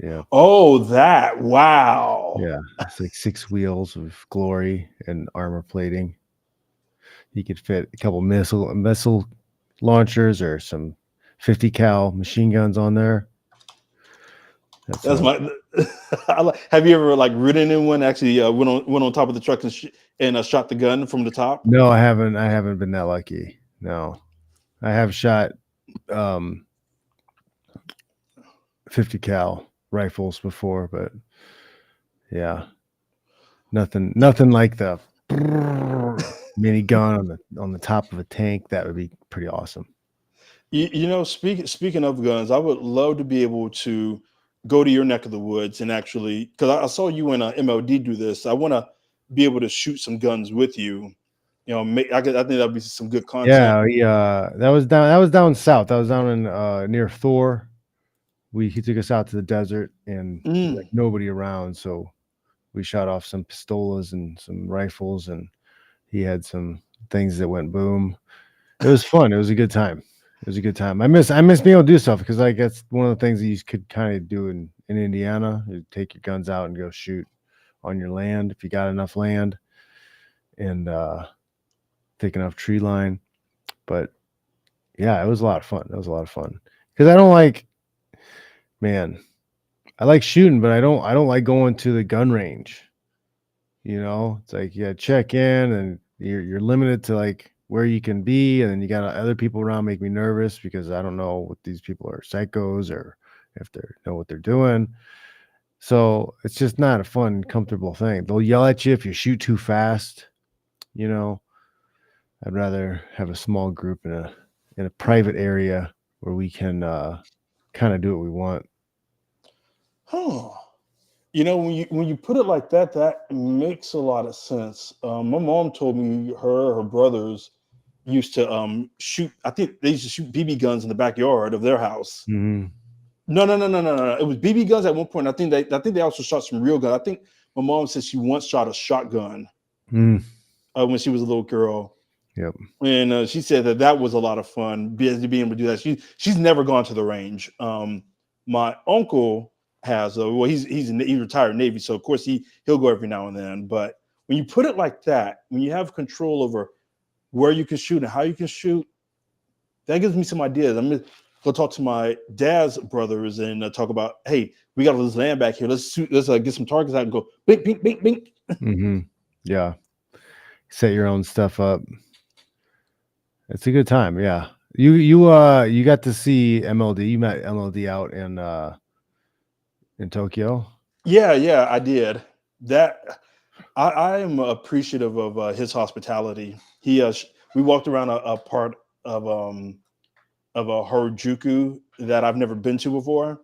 Yeah. Oh, that. Wow. Yeah. It's like 6 wheels of glory and armor plating. You could fit a couple missile launchers or some 50 cal machine guns on there. That's my. Have you ever like ridden in one? Actually, went on top of the truck and shot the gun from the top? No, I haven't. I haven't been that lucky. No, I have shot 50 cal rifles before, but yeah, nothing like the mini gun on the top of a tank. That would be pretty awesome. You know, speaking of guns, I would love to be able to go to your neck of the woods and actually, because I saw you in MLD do this. I want to be able to shoot some guns with you. You know, I think that'd be some good content. Yeah, that was down south. That was down in near Thor. He took us out to the desert and like nobody around, so we shot off some pistolas and some rifles, and he had some things that went boom. It was fun. It was a good time. It was a good time. I miss being able to do stuff because like that's one of the things that you could kind of do in Indiana. You take your guns out and go shoot on your land if you got enough land and thick enough tree line. But yeah, it was a lot of fun. It was a lot of fun because I don't like, man, I like shooting, but I don't like going to the gun range. You know, it's like check in and you're limited to like where you can be, and then you got other people around make me nervous because I don't know what these people are psychos or if they know what they're doing. So it's just not a fun, comfortable thing. They'll yell at you if you shoot too fast. You know, I'd rather have a small group in a private area where we can kind of do what we want. Huh. You know, when you put it like that, that makes a lot of sense. My mom told me her brothers used to shoot. I think they used to shoot BB guns in the backyard of their house. Mm-hmm. No. It was BB guns at one point. I think they also shot some real guns. I think my mom said she once shot a shotgun when she was a little girl. Yep. And she said that was a lot of fun being able to do that. She's never gone to the range. My uncle has he retired Navy, so of course he'll go every now and then. But when you put it like that, when you have control over where you can shoot and how you can shoot, that gives me some ideas. I'm gonna go talk to my dad's brothers and talk about, hey, we got all this land back here. Let's get some targets out and go bink, bink, bink, bink. Mm-hmm. Yeah, set your own stuff up. It's a good time. Yeah, you got to see MLD. You met MLD out in Tokyo. Yeah, I did. That I am appreciative of his hospitality. We walked around a part of a Harajuku that I've never been to before.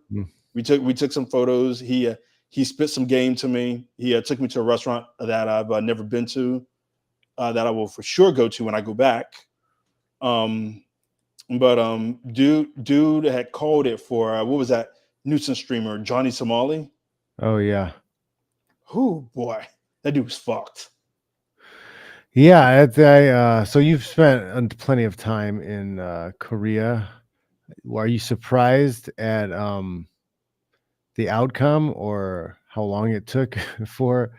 We took some photos. He spit some game to me. He took me to a restaurant that I've never been to, that I will for sure go to when I go back. Dude had called it for what was that nuisance streamer Johnny Somali? Oh yeah. Oh boy, that dude was fucked. Yeah, so you've spent plenty of time in Korea. Are you surprised at the outcome or how long it took for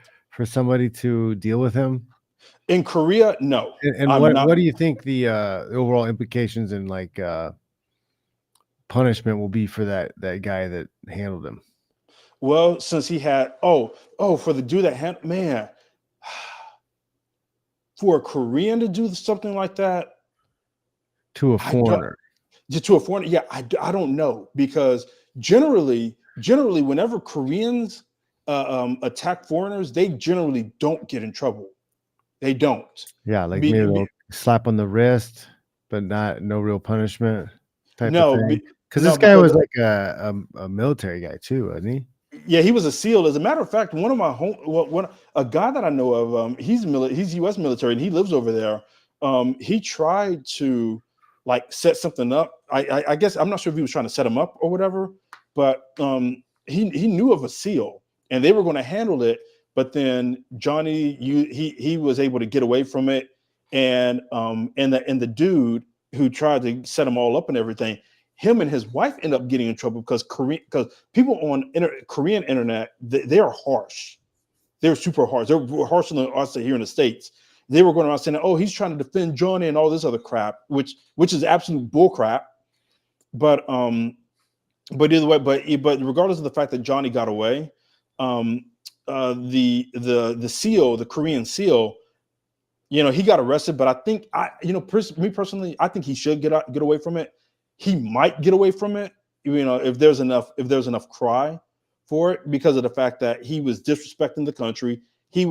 somebody to deal with him? In Korea, no. And what do you think the overall implications and like punishment will be for that guy that handled him? Well, since he had for the dude that man, for a Korean to do something like that to a foreigner, yeah, I don't know, because generally whenever Koreans attack foreigners, they generally don't get in trouble. They don't. Yeah, like maybe they'll slap on the wrist, but no real punishment type of thing. Because this guy was like a military guy too, wasn't he? Yeah, he was a SEAL. As a matter of fact, one of my a guy that I know of, he's U.S. military and he lives over there. He tried to like set something up. I guess I'm not sure if he was trying to set him up or whatever, but he knew of a seal and they were going to handle it. But then Johnny, he was able to get away from it, and the dude who tried to set them all up and everything, him and his wife end up getting in trouble because people on Korean internet, they are harsh. They're super harsh. They're harsher than us here in the States. They were going around saying, "Oh, he's trying to defend Johnny and all this other crap," which is absolute bull crap. But either way, but regardless of the fact that Johnny got away, the SEAL, the Korean SEAL, he got arrested. But I think me personally, I think he should get away from it. He might get away from it, if there's enough cry for it, because of the fact that he was disrespecting the country. He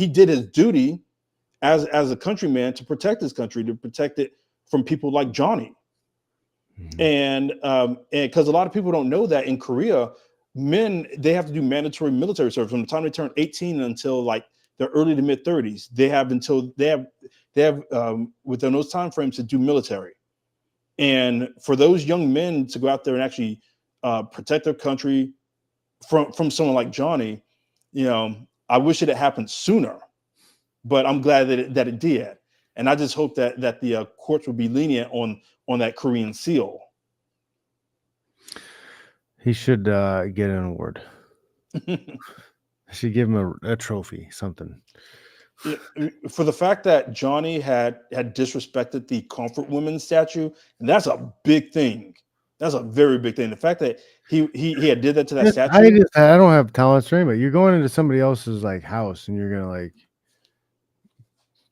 did his duty as a countryman to protect his country, to protect it from people like Johnny. Mm-hmm. And because a lot of people don't know that in Korea, men, they have to do mandatory military service from the time they turn 18 until like their early to mid 30s. They have within those time frames to do military. And for those young men to go out there and actually protect their country from someone like Johnny, I wish it had happened sooner, but I'm glad that it did. And I just hope that the courts will be lenient on that Korean SEAL. He should get an award. Should give him a trophy, something. For the fact that Johnny had disrespected the comfort women statue, and that's a big thing. That's a very big thing. The fact that he had did that to that statue. I don't have talents for anybody. You're going into somebody else's like house and you're gonna like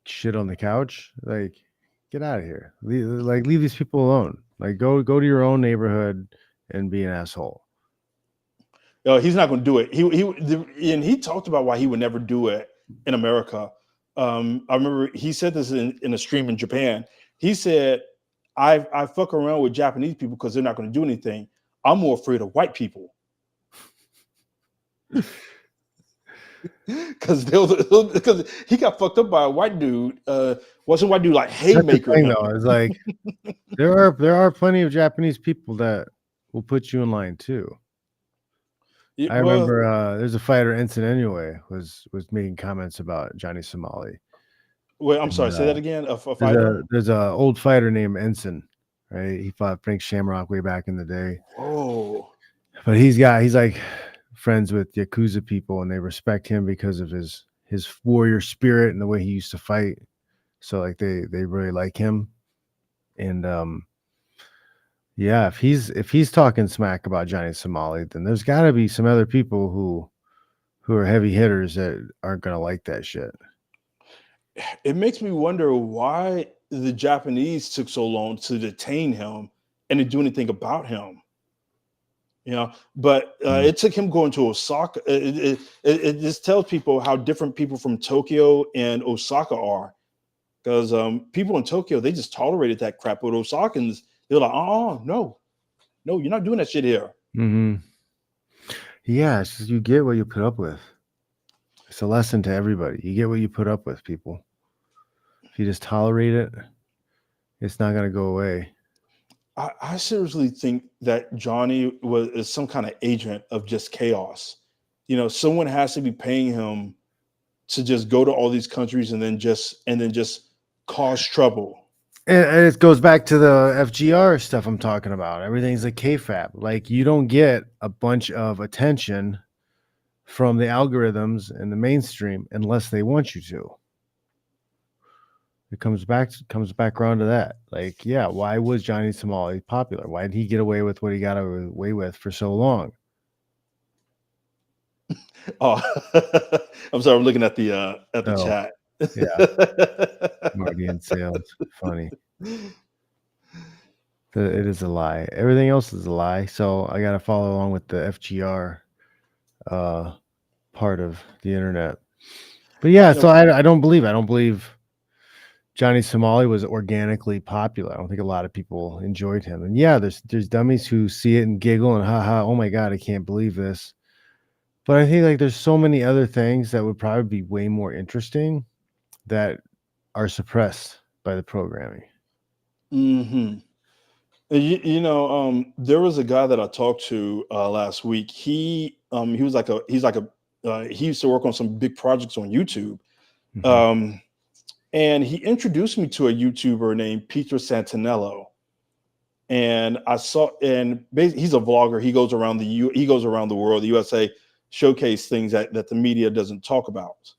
shit on the couch. Like, get out of here. Leave these people alone. Like, go to your own neighborhood and be an asshole. No, he's not going to do it. He talked about why he would never do it in America. I remember he said this in a stream in Japan. He said, I fuck around with Japanese people because they're not going to do anything. I'm more afraid of white people. Because he got fucked up by a white dude. Wasn't white dude like haymaker? That's the thing, though. It's like there are plenty of Japanese people that will put you in line too. I remember there's a fighter, Ensign anyway, was making comments about Johnny Somali. Wait, I'm sorry. Say that again. A fighter. There's a old fighter named Ensign, right? He fought Frank Shamrock way back in the day. Oh, but he's like friends with Yakuza people, and they respect him because of his warrior spirit and the way he used to fight. So like they really like him. And yeah, if he's talking smack about Johnny Somali, then there's got to be some other people who are heavy hitters that aren't gonna like that shit. It makes me wonder why the Japanese took so long to detain him and to do anything about him. But it took him going to Osaka. It just tells people how different people from Tokyo and Osaka are. Because people in Tokyo, they just tolerated that crap. But Osakans, they're like, no, you're not doing that shit here. Mm-hmm. Yeah, it's just, you get what you put up with. It's a lesson to everybody. You get what you put up with, people. If you just tolerate it, it's not going to go away. I seriously think that Johnny is some kind of agent of just chaos. Someone has to be paying him to just go to all these countries and then just cause trouble. And it goes back to the FGR stuff I'm talking about. Everything's a KFAB. Like, you don't get a bunch of attention from the algorithms and the mainstream unless they want you to. It comes back around to that. Like, yeah, why was Johnny Somali popular? Why did he get away with what he got away with for so long? Oh, I'm sorry. I'm looking at the chat. Yeah, Marty and sales. Funny. It is a lie. Everything else is a lie. So I got to follow along with the FGR part of the internet. But yeah, so I don't believe Johnny Somali was organically popular. I don't think a lot of people enjoyed him. And yeah, there's dummies who see it and giggle and haha, oh my God, I can't believe this. But I think like there's so many other things that would probably be way more interesting that are suppressed by the programming. Hmm. There was a guy that I talked to last week. He was like he used to work on some big projects on YouTube. Mhm. And he introduced me to a YouTuber named Peter Santinello. And he's a vlogger. He goes around the world, the USA, showcase things that the media doesn't talk about.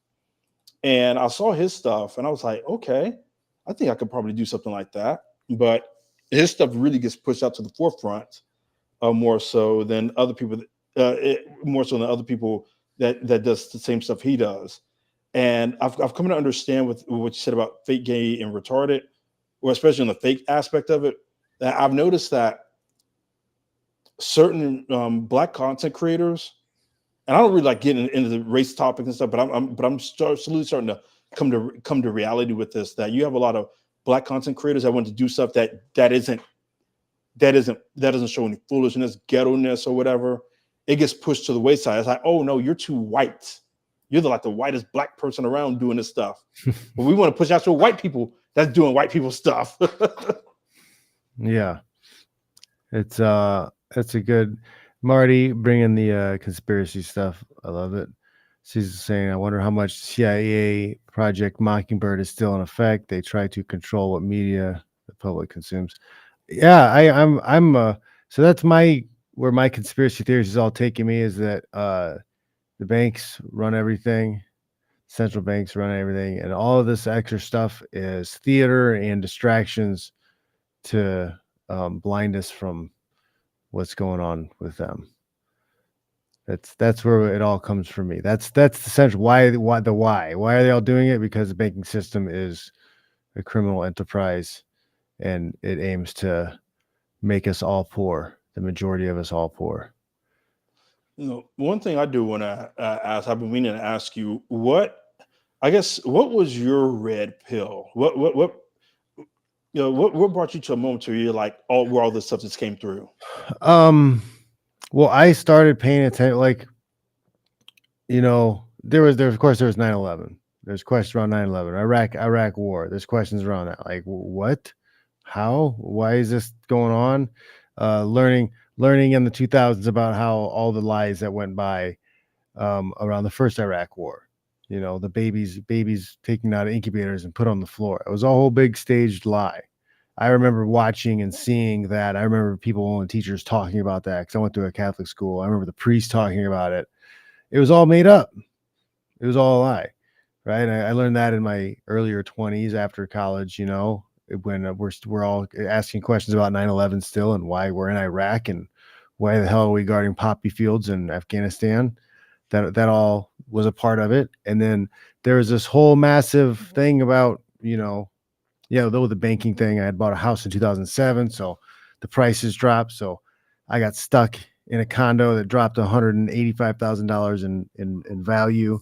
And I saw his stuff and I was like, okay, I think I could probably do something like that. But his stuff really gets pushed out to the forefront more so than other people, more so than other people that does the same stuff he does. And I've come to understand with what you said about fake, gay, and retarded, or especially on the fake aspect of it, that I've noticed that certain black content creators, and I don't really like getting into the race topic and stuff, but slowly starting to come to reality with this, that you have a lot of black content creators that want to do stuff that doesn't show any foolishness, ghetto-ness, or whatever. It gets pushed to the wayside. It's like, oh no, you're too white. You're like the whitest black person around doing this stuff. But we want to push out to white people that's doing white people stuff. Yeah, it's a good Marty bringing the conspiracy stuff. I love it. She's saying, I wonder how much CIA Project Mockingbird is still in effect. They try to control what media the public consumes. Yeah, I'm so that's where my conspiracy theories is all taking me, is that the banks run everything, central banks run everything, and all of this extra stuff is theater and distractions to blind us from what's going on with them. That's where it all comes from me. That's the central why are they all doing it? Because the banking system is a criminal enterprise, and it aims to make us all poor, the majority of us all poor. One thing I do want to ask, I've been meaning to ask you, what was your red pill? What brought you to a moment where you're like, where all this stuff just came through? Well, I started paying attention, like, there was 9/11. There's questions around 9/11, Iraq war. There's questions around that. Like, what? How? Why is this going on? Learning in the 2000s about how all the lies that went by around the first Iraq war. The babies taken out of incubators and put on the floor. It was a whole big staged lie. I remember watching and seeing that. I remember people and teachers talking about that, because I went to a Catholic school. I remember the priest talking about it. It was all made up. It was all a lie, right? I learned that in my earlier 20s after college, when we're all asking questions about 9/11 still, and why we're in Iraq, and why the hell are we guarding poppy fields in Afghanistan. That all was a part of it. And then there was this whole massive thing about, though the banking thing. I had bought a house in 2007, so the prices dropped. So I got stuck in a condo that dropped $185,000 in value,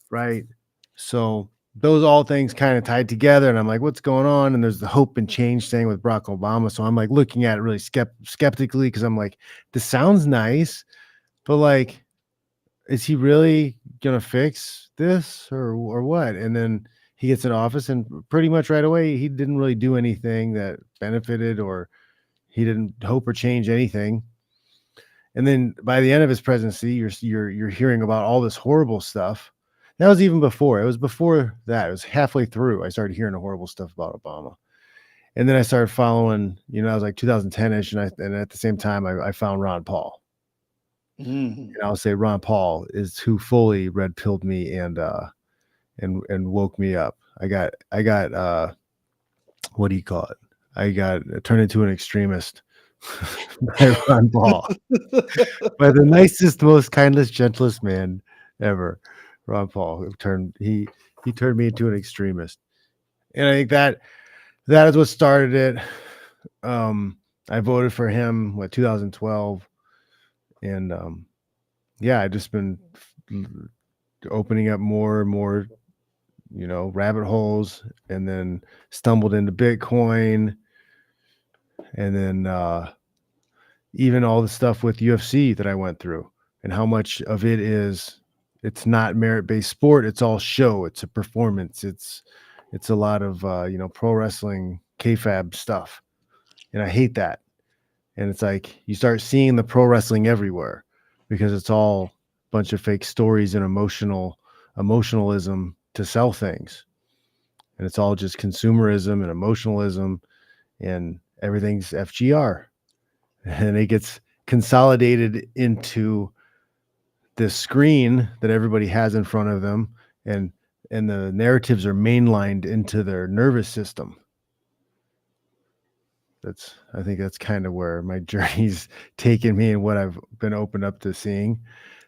right? So those all things kind of tied together, and I'm like, what's going on? And there's the hope and change thing with Barack Obama. So I'm like looking at it really skeptically, because I'm like, this sounds nice, but like, is he really gonna fix this or what? And then he gets in office, and pretty much right away he didn't really do anything that benefited, or he didn't hope or change anything. And then by the end of his presidency, you're hearing about all this horrible stuff. That was even before. It was before that. It was halfway through I started hearing the horrible stuff about Obama. And then I started following, I was like 2010-ish, and at the same time I found Ron Paul. Mhm. And I'll say Ron Paul is who fully red pilled me and woke me up. I got what do you call it? I got turned into an extremist by Ron Paul, by the nicest, most kindest, gentlest man ever, Ron Paul. He turned me into an extremist, and I think that is what started it. I voted for him 2012, and I just been opening up more and more, rabbit holes, and then stumbled into Bitcoin, and then even all the stuff with UFC that I went through, and how much of it's not merit-based sport. It's all show. It's a performance. It's a lot of pro wrestling kayfabe stuff, and I hate that. And it's like you start seeing the pro wrestling everywhere because it's all a bunch of fake stories and emotionalism to sell things, and it's all just consumerism and emotionalism, and everything's FGR, and it gets consolidated into this screen that everybody has in front of them, and the narratives are mainlined into their nervous system. I think that's kind of where my journey's taken me and what I've been opened up to seeing.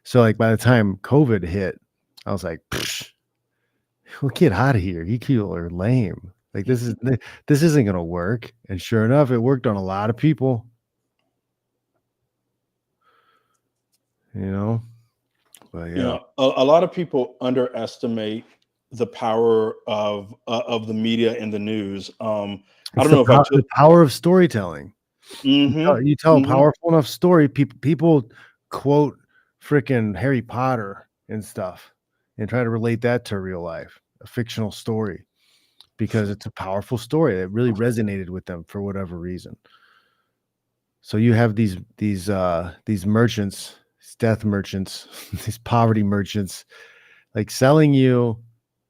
So like by the time COVID hit, I was like, we'll get out of here. You people are lame. Like this isn't gonna work. And sure enough, it worked on a lot of people. You know, but You yeah, know, a lot of people underestimate the power of the media and the news. I it's don't know if I the took. power of storytelling. Hmm. You tell a Hmm. powerful enough story, people quote freaking Harry Potter and stuff and try to relate that to real life, a fictional story, because it's a powerful story that really resonated with them for whatever reason. So you have these merchants, these death merchants, these poverty merchants, like selling you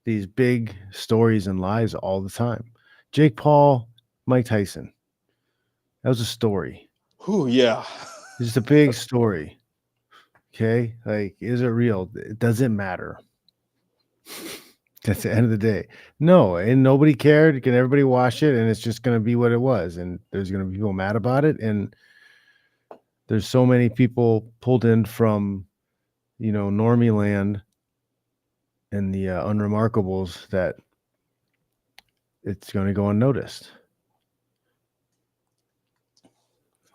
these big stories and lies all the time. Jake Paul, Mike Tyson. That was a story. Whew, yeah. It's just a big story. Okay. Like, is it real? It doesn't matter. That's the end of the day. No, and nobody cared. Can everybody watch it? And it's just going to be what it was. And there's going to be people mad about it. And there's so many people pulled in from, normie land and the unremarkables that it's going to go unnoticed.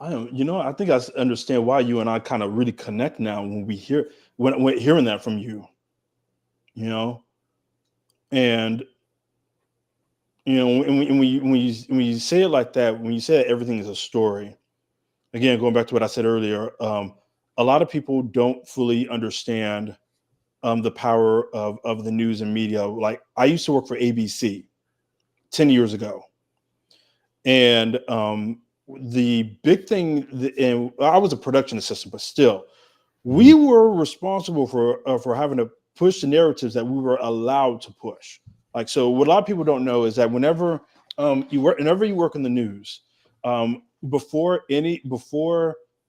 I think I understand why you and I kind of really connect now when we when hearing that from you. You know, and when you say it like that, when you say that everything is a story, again, going back to what I said earlier, a lot of people don't fully understand the power of the news and media. Like I used to work for ABC 10 years ago, and the big thing, and I was a production assistant, but still, we were responsible for having to push the narratives that we were allowed to push. Like, so what a lot of people don't know is that whenever whenever you work in the news, before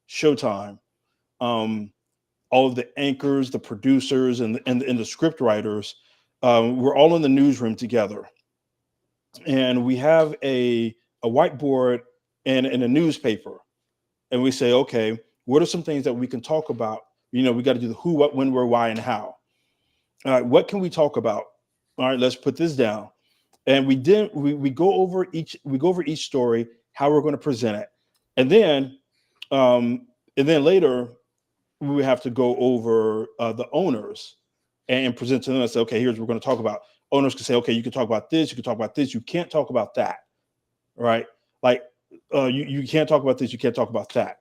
showtime, all of the anchors, the producers, and the script writers, we're all in the newsroom together, and we have a whiteboard and a newspaper, and we say, okay, what are some things that we can talk about? We got to do the who, what, when, where, why, and how. All right, what can we talk about? All right, let's put this down. And we go over each story, how we're going to present it, and then later we have to go over the owners and present to them and say, okay, here's what we're going to talk about. Owners can say, okay, you can talk about this, you can talk about this, you can't talk about that, right? Like you can't talk about this, you can't talk about that.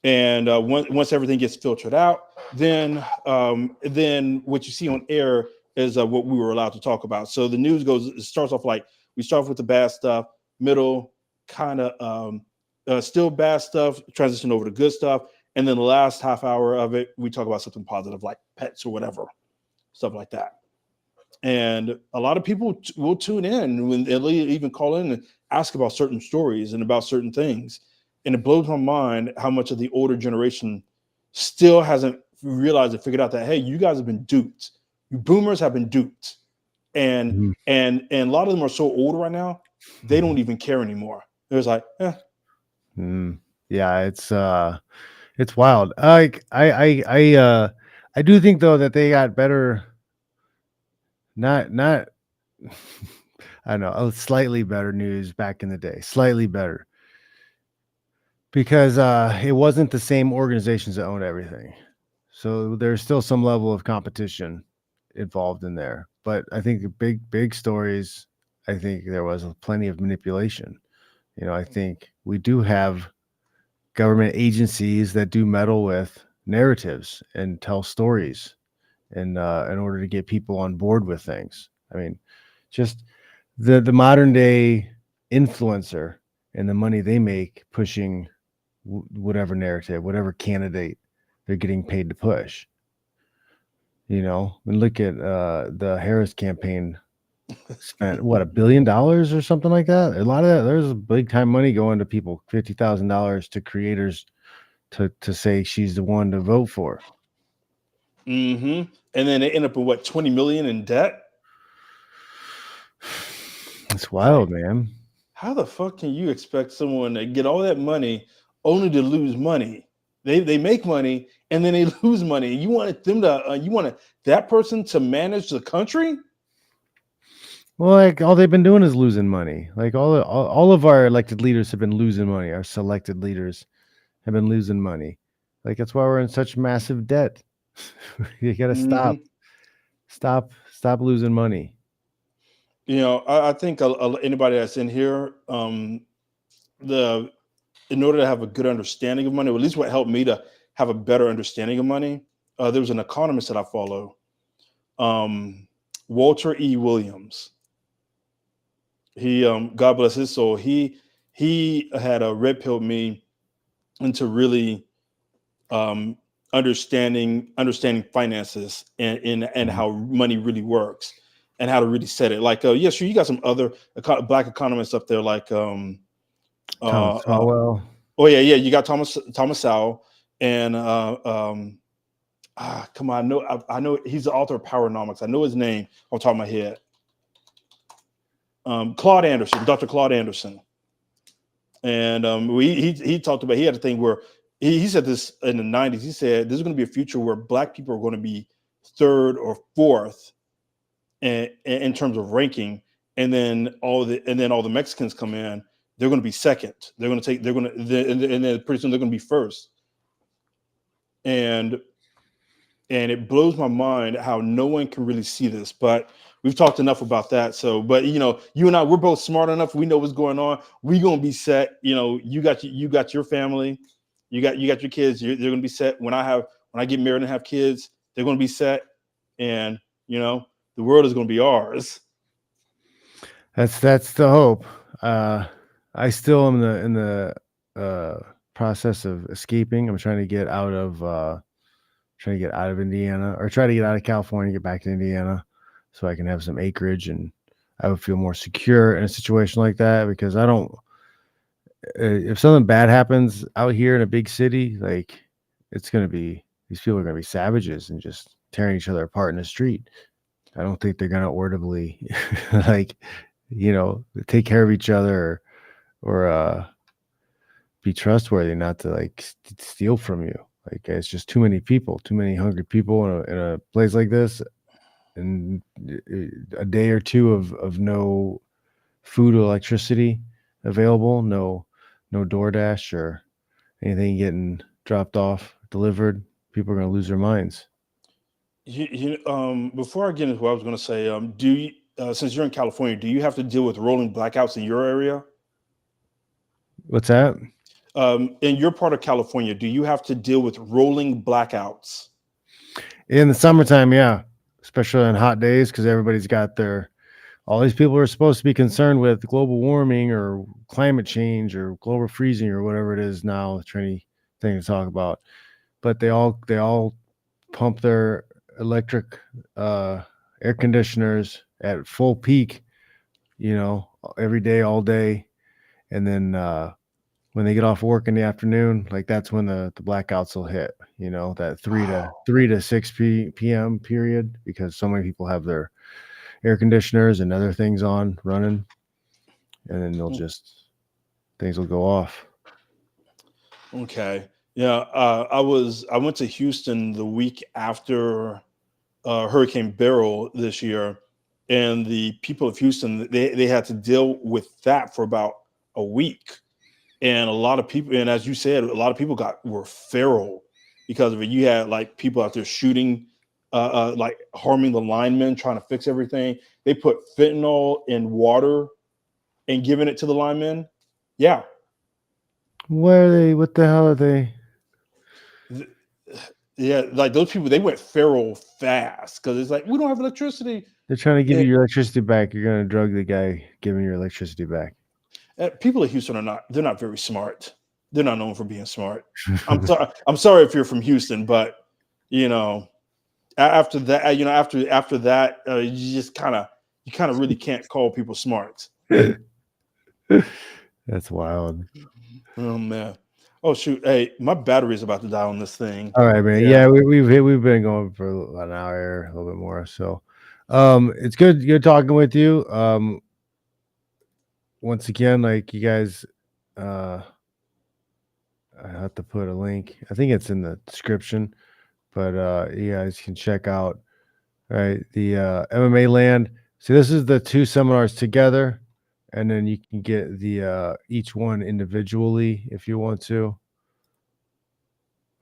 And once everything gets filtered out, then what you see on air is what we were allowed to talk about. So the news starts off like we start off with the bad stuff, middle kind of still bad stuff, transition over to good stuff, and then the last half hour of it, we talk about something positive like pets or whatever, stuff like that. And a lot of people will tune in when they'll even call in and ask about certain stories and about certain things. And it blows my mind how much of the older generation still hasn't realized and figured out that, hey, you guys have been duped. You boomers have been duped. And Mhm. and a lot of them are so old right now, they don't even care anymore. They're just like, Yeah, it's wild. Like I do think though that they got better. Not I don't know, slightly better news back in the day, slightly better, because it wasn't the same organizations that owned everything. So there's still some level of competition involved in there. But I think the big stories, I think there was plenty of manipulation. I think we do have government agencies that do meddle with narratives and tell stories in order to get people on board with things. I mean, just the modern day influencer and the money they make pushing whatever narrative, whatever candidate they're getting paid to push. You know, and look at the Harris campaign spent what, $1 billion or something like that. A lot of that, there's big time money going to people, $50,000 to creators to say she's the one to vote for. And then they end up with what, 20 million in debt? It's wild, man. How the fuck can you expect someone to get all that money only to lose money? They make money and then they lose money. You wanted them to you wanted that person to manage the country? Well, like all they've been doing is losing money. Like all of our elected leaders have been losing money. Our selected leaders have been losing money. Like that's why we're in such massive debt. You got to stop losing money. You know, I think anybody that's in here, in order to have a good understanding of money, or at least what helped me to have a better understanding of money, there was an economist that I follow, Walter E. Williams. He, God bless his soul, he had a red pilled me into really understanding finances and how money really works and how to really set it. Like, yeah, sure, you got some other black economists up there, like Thomas Sowell. Oh yeah, you got Thomas Sowell, and come on, I know he's the author of Powernomics. I know his name off the top of my head. Claude Anderson, Dr. Claude Anderson, and he talked about, he had a thing where he said this in the 90s. He said there's going to be a future where black people are going to be third or fourth in terms of ranking, and then all the Mexicans come in. They're going to be second. And then pretty soon they're going to be first. And it blows my mind how no one can really see this, but we've talked enough about that. So, but you know, you and I, we're both smart enough. We know what's going on. We're going to be set. You know, you got your family, you got your kids. They're going to be set. When I get married and have kids, they're going to be set. And you know, the world is going to be ours. That's the hope. I still am in the process of escaping. I'm trying to get out of Indiana, or try to get out of California, get back to Indiana, so I can have some acreage, and I would feel more secure in a situation like that, because I don't. If something bad happens out here in a big city, like these people are gonna be savages and just tearing each other apart in the street. I don't think they're gonna orderly, like, you know, take care of each other or be trustworthy, not to like steal from you. Like, it's just too many people, too many hungry people in a place like this, and a day or two of no food or electricity available, no DoorDash or anything getting dropped off, delivered. People are going to lose their minds. Before I get into what I was going to say, do you, since you're in California, do you have to deal with rolling blackouts in your area? What's that? In your part of California, do you have to deal with rolling blackouts? In the summertime, yeah, especially on hot days, because everybody's got all these people are supposed to be concerned with global warming or climate change or global freezing or whatever it is now, the trendy thing to talk about. But they all pump their electric air conditioners at full peak, you know, every day, all day. And then when they get off work in the afternoon, like that's when the blackouts will hit, you know, that 3 to 6 p.m. period, because so many people have their air conditioners and other things on running, and then things will go off. Okay. Yeah. I went to Houston the week after Hurricane Beryl this year, and the people of Houston, they had to deal with that for about a week. And a lot of people, and as you said, a lot of people were feral because of it. You had like people out there shooting, like harming the linemen, trying to fix everything. They put fentanyl in water and giving it to the linemen. Yeah. Where are they? What the hell are they? Yeah, like those people, they went feral fast because it's like, we don't have electricity. They're trying to give you your electricity back. You're going to drug the guy giving your electricity back. People in Houston they're not very smart. They're not known for being smart. I'm sorry if you're from Houston, but you know, after that, after that, you kind of really can't call people smart. That's wild. Oh man. Oh shoot. Hey, my battery is about to die on this thing. All right, man. Yeah. Yeah, we've been going for an hour, a little bit more. So, it's good talking with you. Once again, like you guys, I have to put a link. I think it's in the description, but you guys can check out the MMA Land. So this is the 2 seminars together, and then you can get the each one individually if you want to.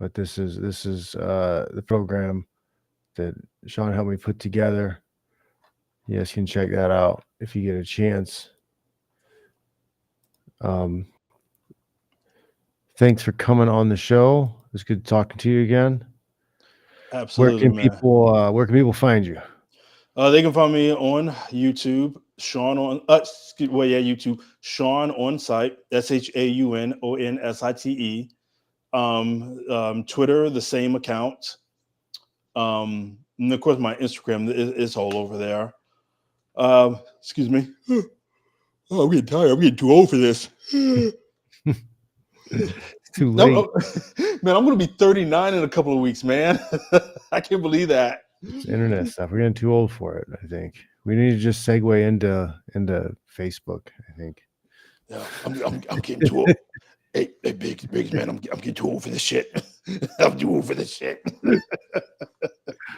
But this is the program that Shaun helped me put together. You guys can check that out if you get a chance. Thanks for coming on the show. It's good talking to you again. Absolutely, Where can people find you? They can find me on YouTube, Shaun on YouTube, Shaun on site, ShaunOnsite. Twitter, the same account. And of course, my Instagram is all over there. Excuse me. Oh, I'm getting tired. I'm getting too old for this. It's too late. Man, I'm going to be 39 in a couple of weeks, man. I can't believe that. It's internet stuff. We're getting too old for it, I think. We need to just segue into Facebook, I think. Yeah, I'm getting too old. Hey, Biggs, man, I'm getting too old for this shit. I'm too old for this shit.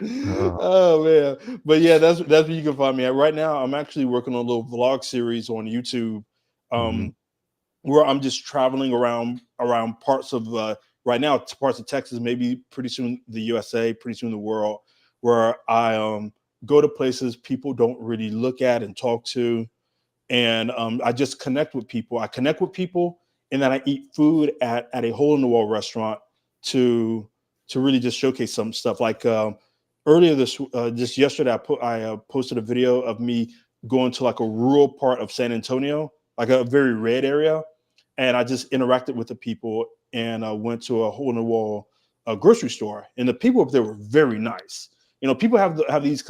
Oh man, but yeah, that's where you can find me at. Right now, I'm actually working on a little vlog series on YouTube, where I'm just traveling around parts of right now parts of Texas, maybe pretty soon the USA, pretty soon the world, where I go to places people don't really look at and talk to, and I just connect with people. I connect with people. And then I eat food at a hole in the wall restaurant to really just showcase some stuff. Like earlier just yesterday, I posted a video of me going to like a rural part of San Antonio, like a very red area, and I just interacted with the people and went to a hole in the wall grocery store, and the people up there were very nice. People have these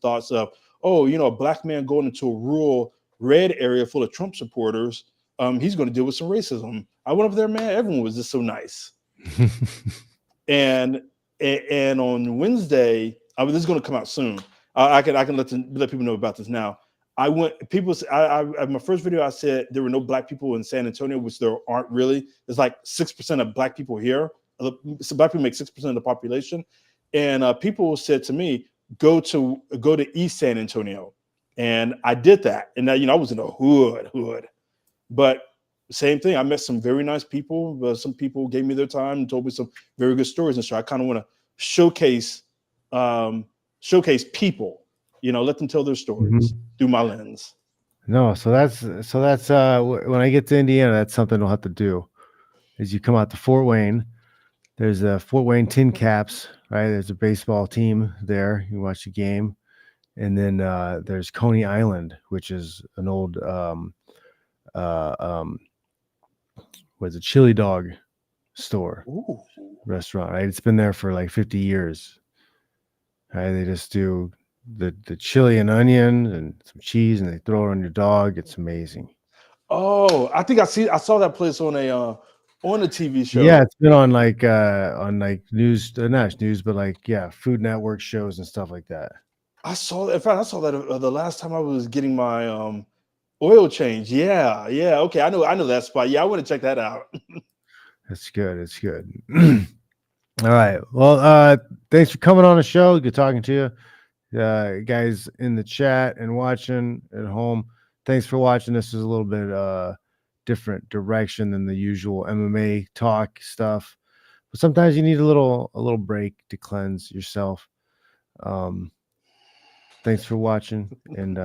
thoughts of, oh, a black man going into a rural red area full of Trump supporters. He's going to deal with some racism. I went up there, man. Everyone was just so nice. and on Wednesday, this is going to come out soon. I can let people know about this now. My first video, I said there were no black people in San Antonio, which there aren't really. There's like 6% of black people here. So black people make 6% of the population. And people said to me, go to East San Antonio. And I did that. And now, I was in the hood. But same thing. I met some very nice people. Some people gave me their time and told me some very good stories. And so I kind of want to showcase people, let them tell their stories through my lens. No, so that's when I get to Indiana, that's something I'll have to do. Is you come out to Fort Wayne. There's the Fort Wayne Tin Caps, right? There's a baseball team there. You watch the game. And then there's Coney Island, which is an old was a chili dog store. Ooh. Restaurant, right? It's been there for like 50 years. Right? They just do the chili and onion and some cheese, and they throw it on your dog. It's amazing. Oh, I think I saw that place on a TV show. Yeah, it's been on like news, not news, but like Food Network shows and stuff like that. I saw that. In fact, I saw that the last time I was getting my oil change. Yeah. Okay, I know that spot. Yeah, I want to check that out. That's good. It's good. All right. Well, thanks for coming on the show. Good talking to you. Guys in the chat and watching at home. Thanks for watching. This is a little bit different direction than the usual MMA talk stuff. But sometimes you need a little break to cleanse yourself. Thanks for watching, and